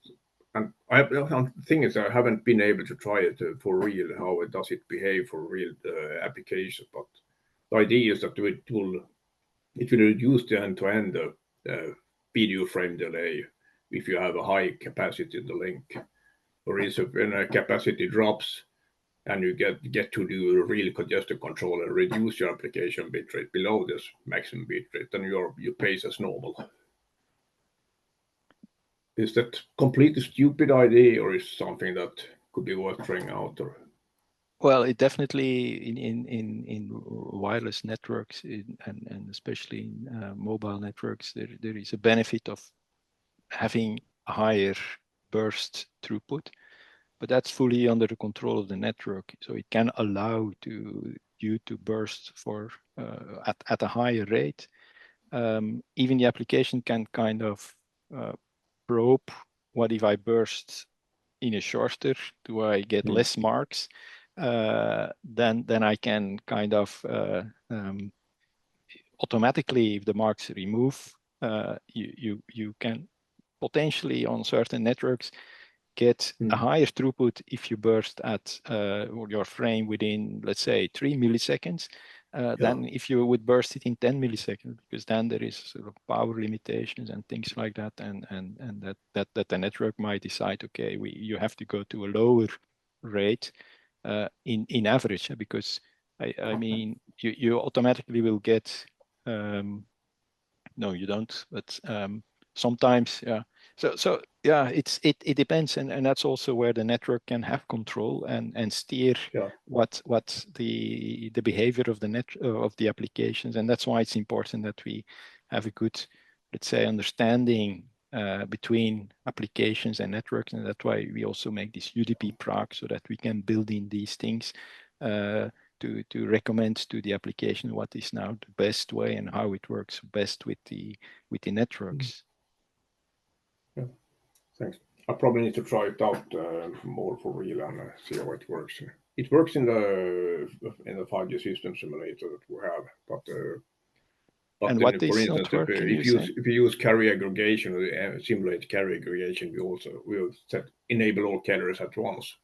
And the thing is, I haven't been able to try it for real, how does it behave for real applications. But the idea is that it will reduce the end-to-end video frame delay if you have a high capacity in the link. Or is when a capacity drops and you get to do real congestion control and reduce your application bitrate below this maximum bitrate, then your pace as normal. Is that completely stupid idea, or is something that could be worth trying out? Or well, it definitely in wireless networks and especially in mobile networks, there is a benefit of having a higher burst throughput, but that's fully under the control of the network. So it can allow you to burst for at a higher rate. Even the application can kind of probe, what if I burst in a shorter? Do I get less marks? Then I can kind of automatically, if the marks remove, you can potentially on certain networks get a higher throughput if you burst at your frame within, let's say, 3 milliseconds than if you would burst it in 10 milliseconds, because then there is sort of power limitations and things like that, and that the network might decide, okay, you have to go to a lower rate in average, because I mean you automatically will get no, you don't, but sometimes, yeah. So yeah, it depends, and that's also where the network can have control and steer what the behavior of the of the applications, and that's why it's important that we have a good, let's say, understanding between applications and networks, and that's why we also make this UDP proc, so that we can build in these things to recommend to the application what is now the best way and how it works best with the networks. Yeah, thanks. I probably need to try it out more for real and see how it works. It works in the 5G system simulator that we have, but and then, what for is instance, not working? if you use carrier aggregation or simulate carrier aggregation, we'll enable all carriers at once.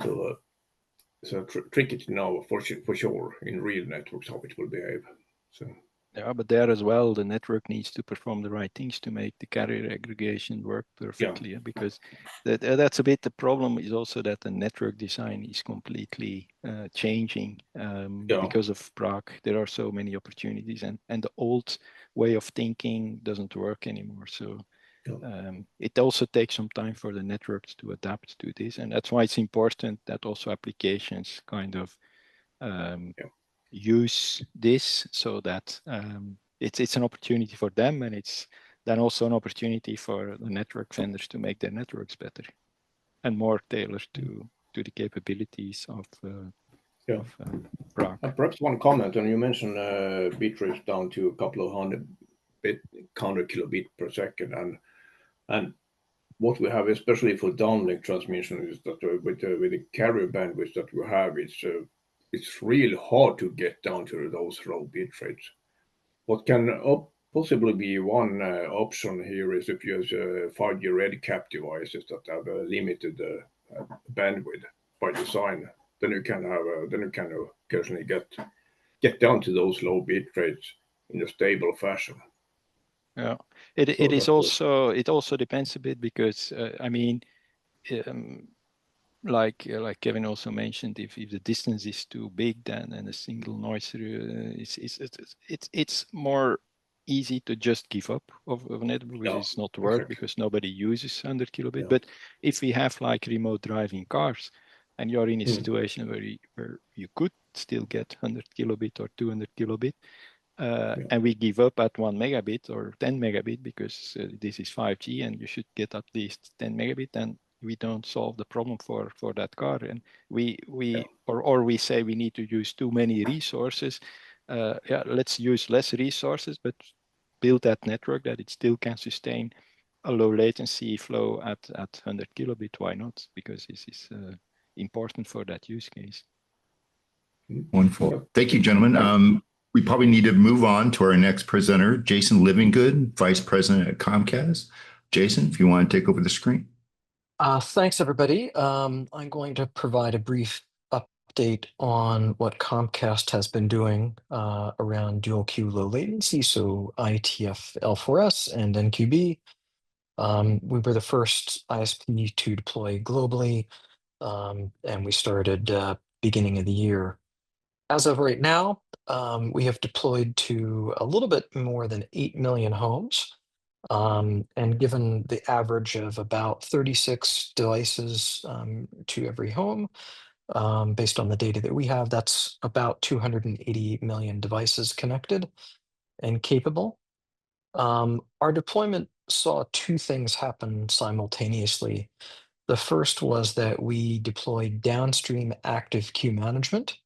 So tricky to know for sure in real networks how it will behave. So yeah, but there as well, the network needs to perform the right things to make the carrier aggregation work perfectly. Because that's a bit the problem, is also that the network design is completely changing because of PROC. There are so many opportunities, and the old way of thinking doesn't work anymore. So it also takes some time for the networks to adapt to this, and that's why it's important that also applications kind of use this, so that it's an opportunity for them, and it's then also an opportunity for the network vendors to make their networks better and more tailored to the capabilities of PROC. Perhaps one comment, and you mentioned bit rates down to a couple of hundred kilobit per second, and what we have, especially for downlink transmission, is that with the carrier bandwidth that we have, it's really hard to get down to those low bit rates. What can possibly be one option here is if you use 5G RedCap devices that have a limited bandwidth by design. Then you can occasionally get down to those low bit rates in a stable fashion. Yeah, it also depends a bit, because I mean, like Kevin also mentioned, if the distance is too big, then a single noise it's more easy to just give up of a network because it's not worth exactly. because nobody uses 100 kilobit. Yeah. But if we have like remote driving cars and you're in a situation where you could still get 100 kilobit or 200 kilobit, and we give up at 1 megabit or 10 megabit because this is 5G and you should get at least 10 megabit, then we don't solve the problem for that car. And or we say we need to use too many resources. Yeah, let's use less resources, but build that network that it still can sustain a low latency flow at 100 kilobit. Why not? Because this is important for that use case. Wonderful. Thank you, gentlemen. We probably need to move on to our next presenter, Jason Livingood, Vice President at Comcast. Jason, if you want to take over the screen. Thanks, everybody. I'm going to provide a brief update on what Comcast has been doing around dual queue low latency, so IETF L4S and NQB. We were the first ISP to deploy globally, and we started beginning of the year. As of right now, we have deployed to a little bit more than 8 million homes. And given the average of about 36 devices to every home, based on the data that we have, that's about 280 million devices connected and capable. Our deployment saw two things happen simultaneously. The first was that we deployed downstream active queue management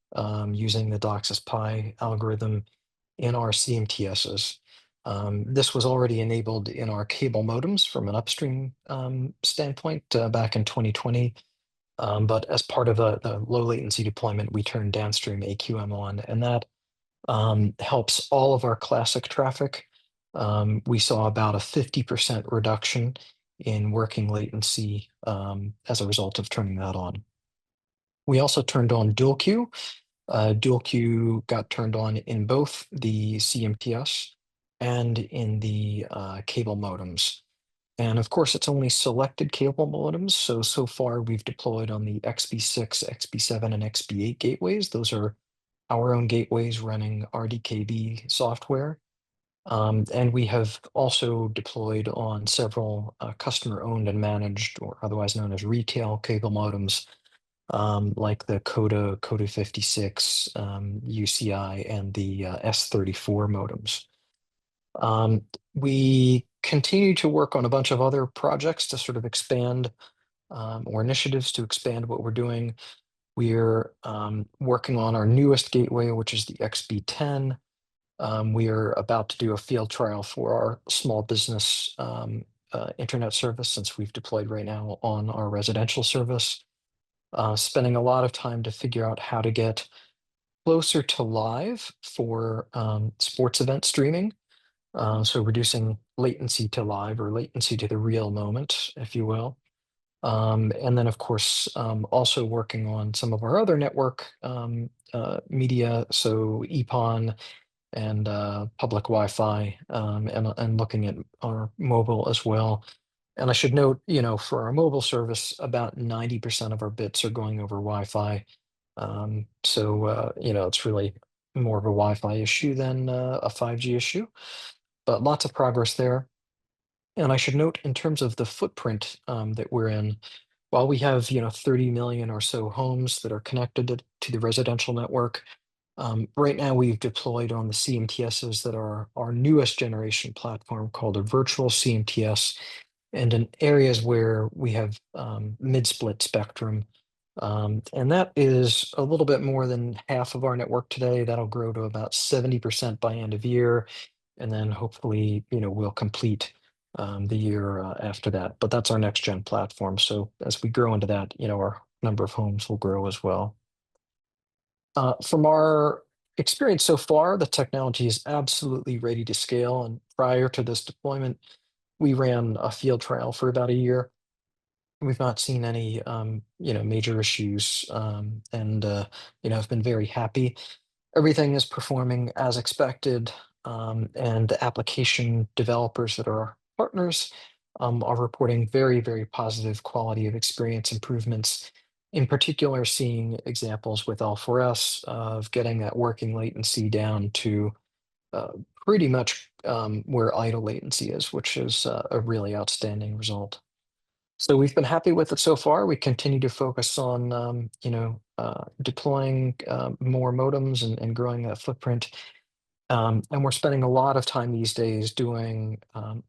using the DOCSIS Pi algorithm in our CMTSs. This was already enabled in our cable modems from an upstream standpoint back in 2020. But as part of the low latency deployment, we turned downstream AQM on, and that helps all of our classic traffic. We saw about a 50% reduction in working latency as a result of turning that on. We also turned on dual queue. Dual queue got turned on in both the CMTS and in the cable modems. And of course, it's only selected cable modems. So far, we've deployed on the XB6, XB7, and XB8 gateways. Those are our own gateways running RDKB software. And we have also deployed on several customer-owned and managed, or otherwise known as retail cable modems, like the Coda 56, UCI, and the S34 modems. We continue to work on a bunch of other projects to sort of expand, or initiatives to expand what we're doing. We're working on our newest gateway, which is the XB10. We are about to do a field trial for our small business internet service, since we've deployed right now on our residential service. Spending a lot of time to figure out how to get closer to live for sports event streaming. So reducing latency to live, or latency to the real moment, if you will. And then, of course, also working on some of our other network media, so EPON and public Wi-Fi, and looking at our mobile as well. And I should note, for our mobile service, about 90% of our bits are going over Wi-Fi. So it's really more of a Wi-Fi issue than a 5G issue, but lots of progress there. And I should note, in terms of the footprint that we're in, while we have 30 million or so homes that are connected to the residential network, right now we've deployed on the CMTSs that are our newest generation platform, called a virtual CMTS, and in areas where we have mid-split spectrum. And that is a little bit more than half of our network today. That'll grow to about 70% by end of year. And then hopefully, we'll complete the year after that. But that's our next gen platform. So as we grow into that, our number of homes will grow as well. From our experience so far, the technology is absolutely ready to scale. And prior to this deployment, we ran a field trial for about a year. We've not seen any, major issues, and have been very happy. Everything is performing as expected, and the application developers that are our partners are reporting very, very positive quality of experience improvements. In particular, seeing examples with L4S of getting that working latency down to pretty much where idle latency is, which is a really outstanding result. So we've been happy with it so far. We continue to focus on, deploying more modems and growing that footprint. And we're spending a lot of time these days doing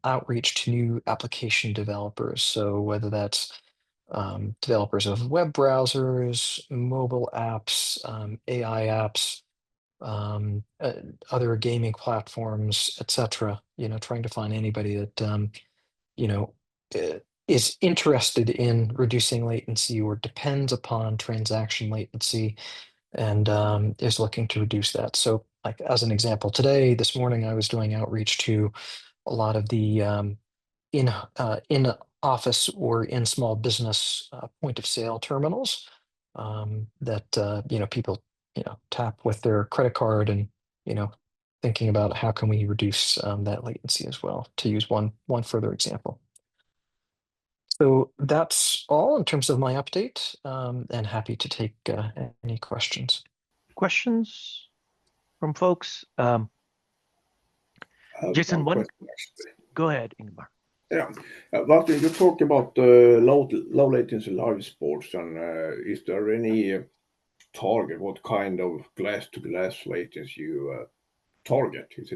outreach to new application developers. So whether that's developers of web browsers, mobile apps, AI apps, other gaming platforms, etc. Trying to find anybody that you know is interested in reducing latency or depends upon transaction latency and is looking to reduce that. So, like as an example, this morning, I was doing outreach to a lot of the in office or in small business point of sale terminals that people tap with their credit card and thinking about how can we reduce that latency as well, to use one further example. So that's all in terms of my update, and happy to take any questions. Questions from folks? Jason, One question, actually. Go ahead, Ingmar. Yeah. Martin, you talk about low latency live sports, and is there any target? What kind of glass-to-glass latency you target? Is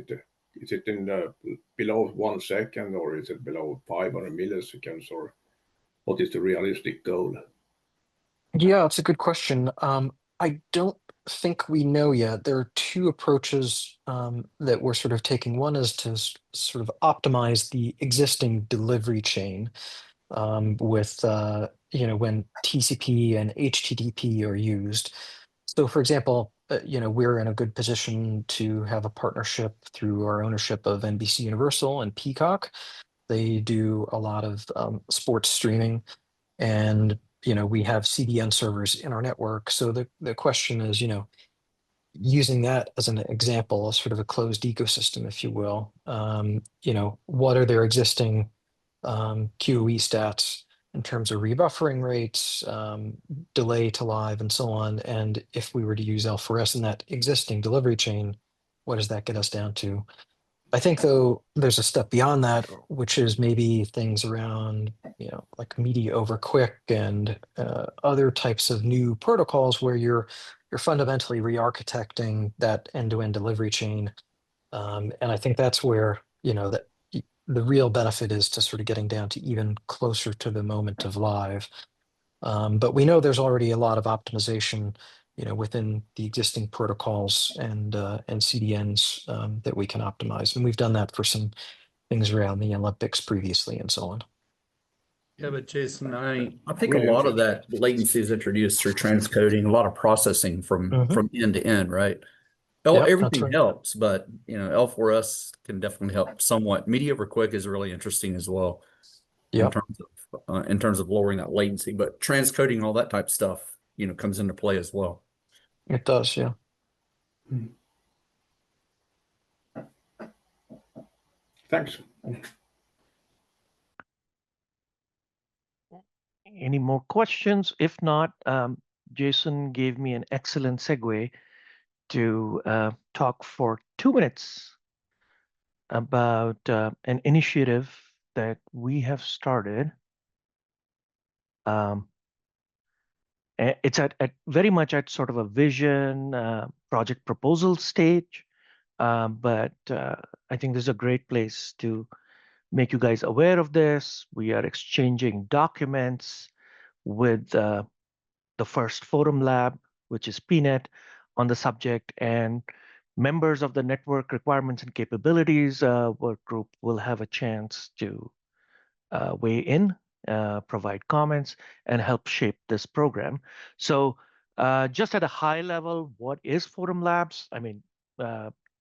it in below 1 second, or is it below 500 milliseconds, or what is the realistic goal? Yeah, it's a good question. I don't think we know yet. There are two approaches that we're sort of taking. One is to sort of optimize the existing delivery chain with when TCP and HTTP are used. So, for example, we're in a good position to have a partnership through our ownership of NBC Universal and Peacock. They do a lot of sports streaming, and we have CDN servers in our network. So the question is, using that as an example, as sort of a closed ecosystem, if you will, what are their existing QoE stats in terms of rebuffering rates, delay to live, and so on. And if we were to use L4S in that existing delivery chain, what does that get us down to? I think, though, there's a step beyond that, which is maybe things around, like media over quick and other types of new protocols where you're fundamentally re-architecting that end-to-end delivery chain. And I think that's where, that the real benefit is to sort of getting down to even closer to the moment of live. But we know there's already a lot of optimization within the existing protocols and CDNs that we can optimize. And we've done that for some things around the Olympics previously and so on. Yeah, but Jason, I think a lot of that latency is introduced through transcoding, a lot of processing from end to end, right? Yep, everything right. helps, but L4S can definitely help somewhat. Media over quick is really interesting as well Yep. in terms of lowering that latency, but transcoding, all that type of stuff, comes into play as well. It does, yeah. Thanks. Any more questions? If not, Jason gave me an excellent segue to talk for 2 minutes about an initiative that we have started. It's at very much at sort of a vision project proposal stage, but I think this is a great place to make you guys aware of this. We are exchanging documents with the first forum lab, which is PNET, on the subject, and members of the network requirements and capabilities work group will have a chance to weigh in, provide comments, and help shape this program. So just at a high level, what is Forum Labs? I mean,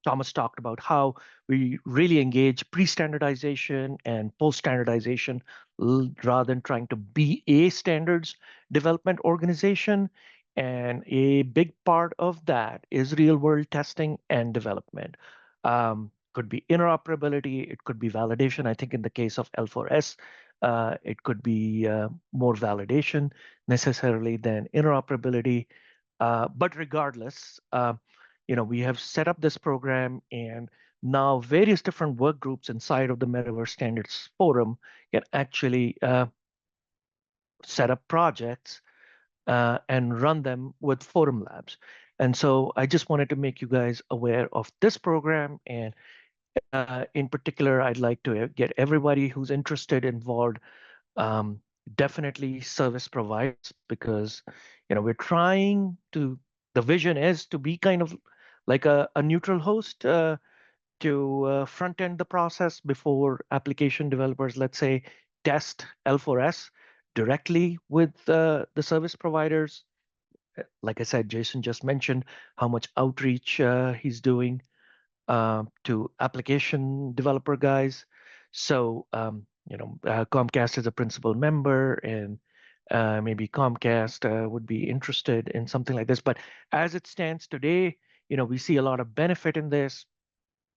Thomas talked about how we really engage pre-standardization and post-standardization rather than trying to be a standards development organization. And a big part of that is real-world testing and development. Could be interoperability, it could be validation. I think in the case of L4S, it could be more validation necessarily than interoperability. But regardless, we have set up this program and now various different work groups inside of the Metaverse Standards Forum can actually set up projects and run them with Forum Labs. And so I just wanted to make you guys aware of this program. And in particular, I'd like to get everybody who's interested involved, definitely service providers, because we're trying to, the vision is to be kind of like a neutral host to front end the process before application developers, let's say, test L4S directly with the service providers. Like I said, Jason just mentioned how much outreach he's doing to application developer guys. So, Comcast is a principal member, and maybe Comcast would be interested in something like this. But as it stands today, we see a lot of benefit in this.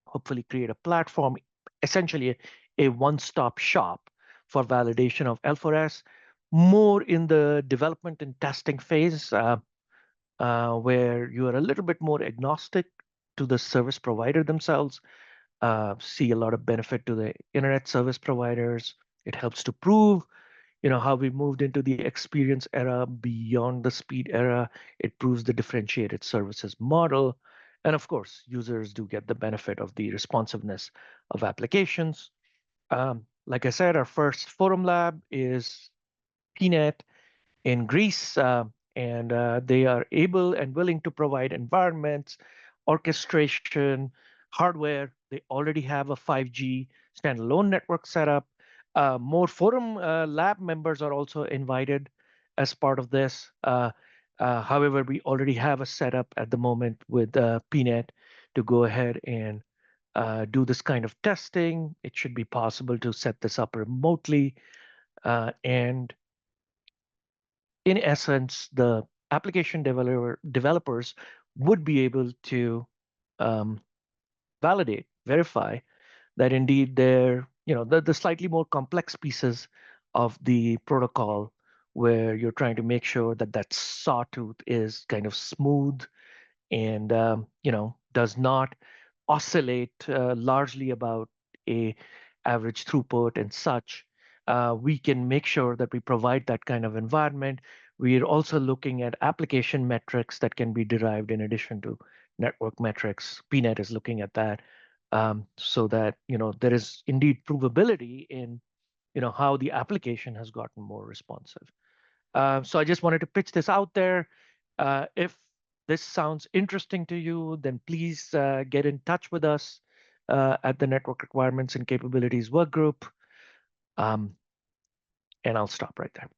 Hopefully create a platform, essentially a one-stop shop for validation of L4S, more in the development and testing phase, where you are a little bit more agnostic to the service provider themselves. See a lot of benefit to the internet service providers. It helps to prove how we moved into the experience era beyond the speed era. It proves the differentiated services model. And of course, users do get the benefit of the responsiveness of applications. Like I said, our first Forum Lab is PNET in Greece, and they are able and willing to provide environments, orchestration, hardware. They already have a 5G standalone network setup. More Forum Lab members are also invited as part of this. However, we already have a setup at the moment with PNET to go ahead and do this kind of testing. It should be possible to set this up remotely. And in essence, the application developers would be able to validate, verify that indeed they're, the slightly more complex pieces of the protocol, where you're trying to make sure that that sawtooth is kind of smooth and, does not oscillate largely about a average throughput and such. We can make sure that we provide that kind of environment. We are also looking at application metrics that can be derived in addition to network metrics. PNET is looking at that, so that there is indeed provability in how the application has gotten more responsive. So I just wanted to pitch this out there. If this sounds interesting to you, then please get in touch with us at the Network Requirements and Capabilities Workgroup. And I'll stop right there.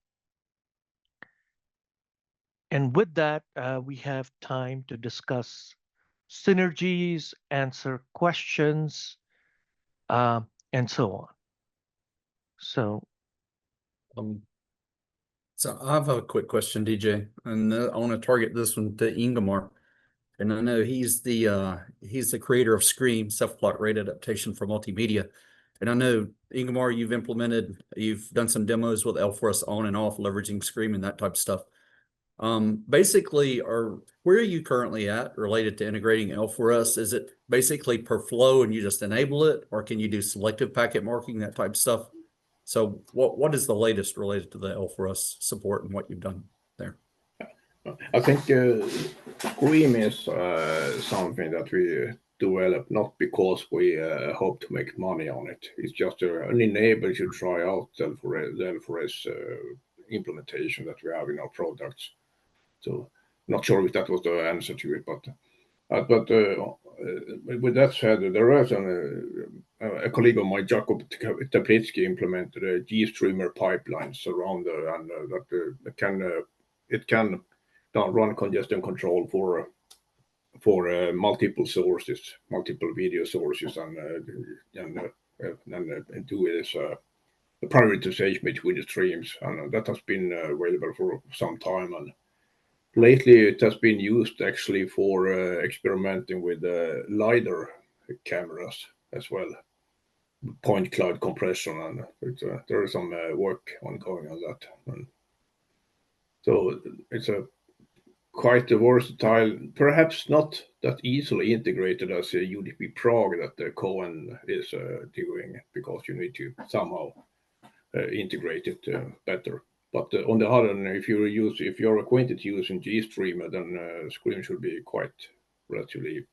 And with that, we have time to discuss synergies, answer questions, and so on. So I have a quick question, DJ, and I want to target this one to Ingemar. And I know he's the creator of Scream, self-plot rate adaptation for multimedia. And I know, Ingemar, you've done some demos with L4S on and off, leveraging Scream and that type of stuff. Basically, where are you currently at related to integrating L4S? Is it basically per flow and you just enable it, or can you do selective packet marking, that type of stuff? So what is the latest related to the L4S support and what you've done there? I think Scream is something that we develop not because we hope to make money on it. It's just an enabler to try out the L4S implementation that we have in our products. So not sure if that was the answer to it, but with that said, there was a colleague of mine, Jakob Teplitsky, implemented a GStreamer pipelines around and that it can run congestion control for multiple sources, multiple video sources, and do it as a prioritization between the streams, and that has been available for some time. And lately, it has been used actually for experimenting with LiDAR cameras as well, point cloud compression, and there is some work ongoing on that. And so it's a quite versatile, perhaps not that easily integrated as a UDP Prague that the Koen is doing, because you need to somehow integrate it better. But on the other hand, if you're acquainted using GStreamer, then Scream should be quite relatively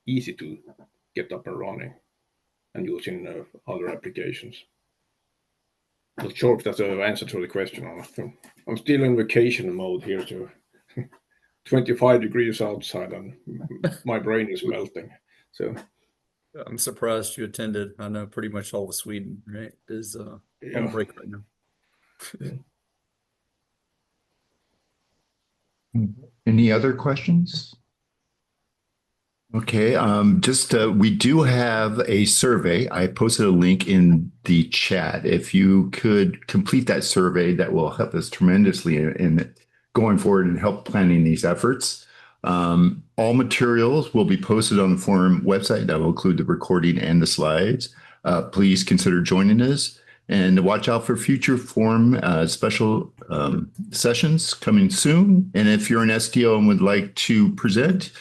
easy to get up and running and using other applications. Not sure if that's an answer to the question. I'm still in vacation mode here, so 25 degrees outside and my brain is melting. So I'm surprised you attended. I know pretty much all of Sweden, right, is on break right now. Any other questions? Okay, we do have a survey. I posted a link in the chat. If you could complete that survey, that will help us tremendously in going forward and help planning these efforts. All materials will be posted on the forum website. That will include the recording and the slides. Please consider joining us and watch out for future forum special sessions coming soon. And if you're an SDO and would like to present,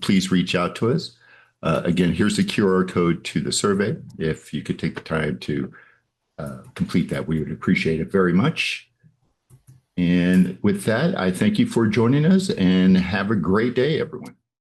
please reach out to us. Again, here's the QR code to the survey. If you could take the time to complete that, we would appreciate it very much. And with that, I thank you for joining us and have a great day, everyone.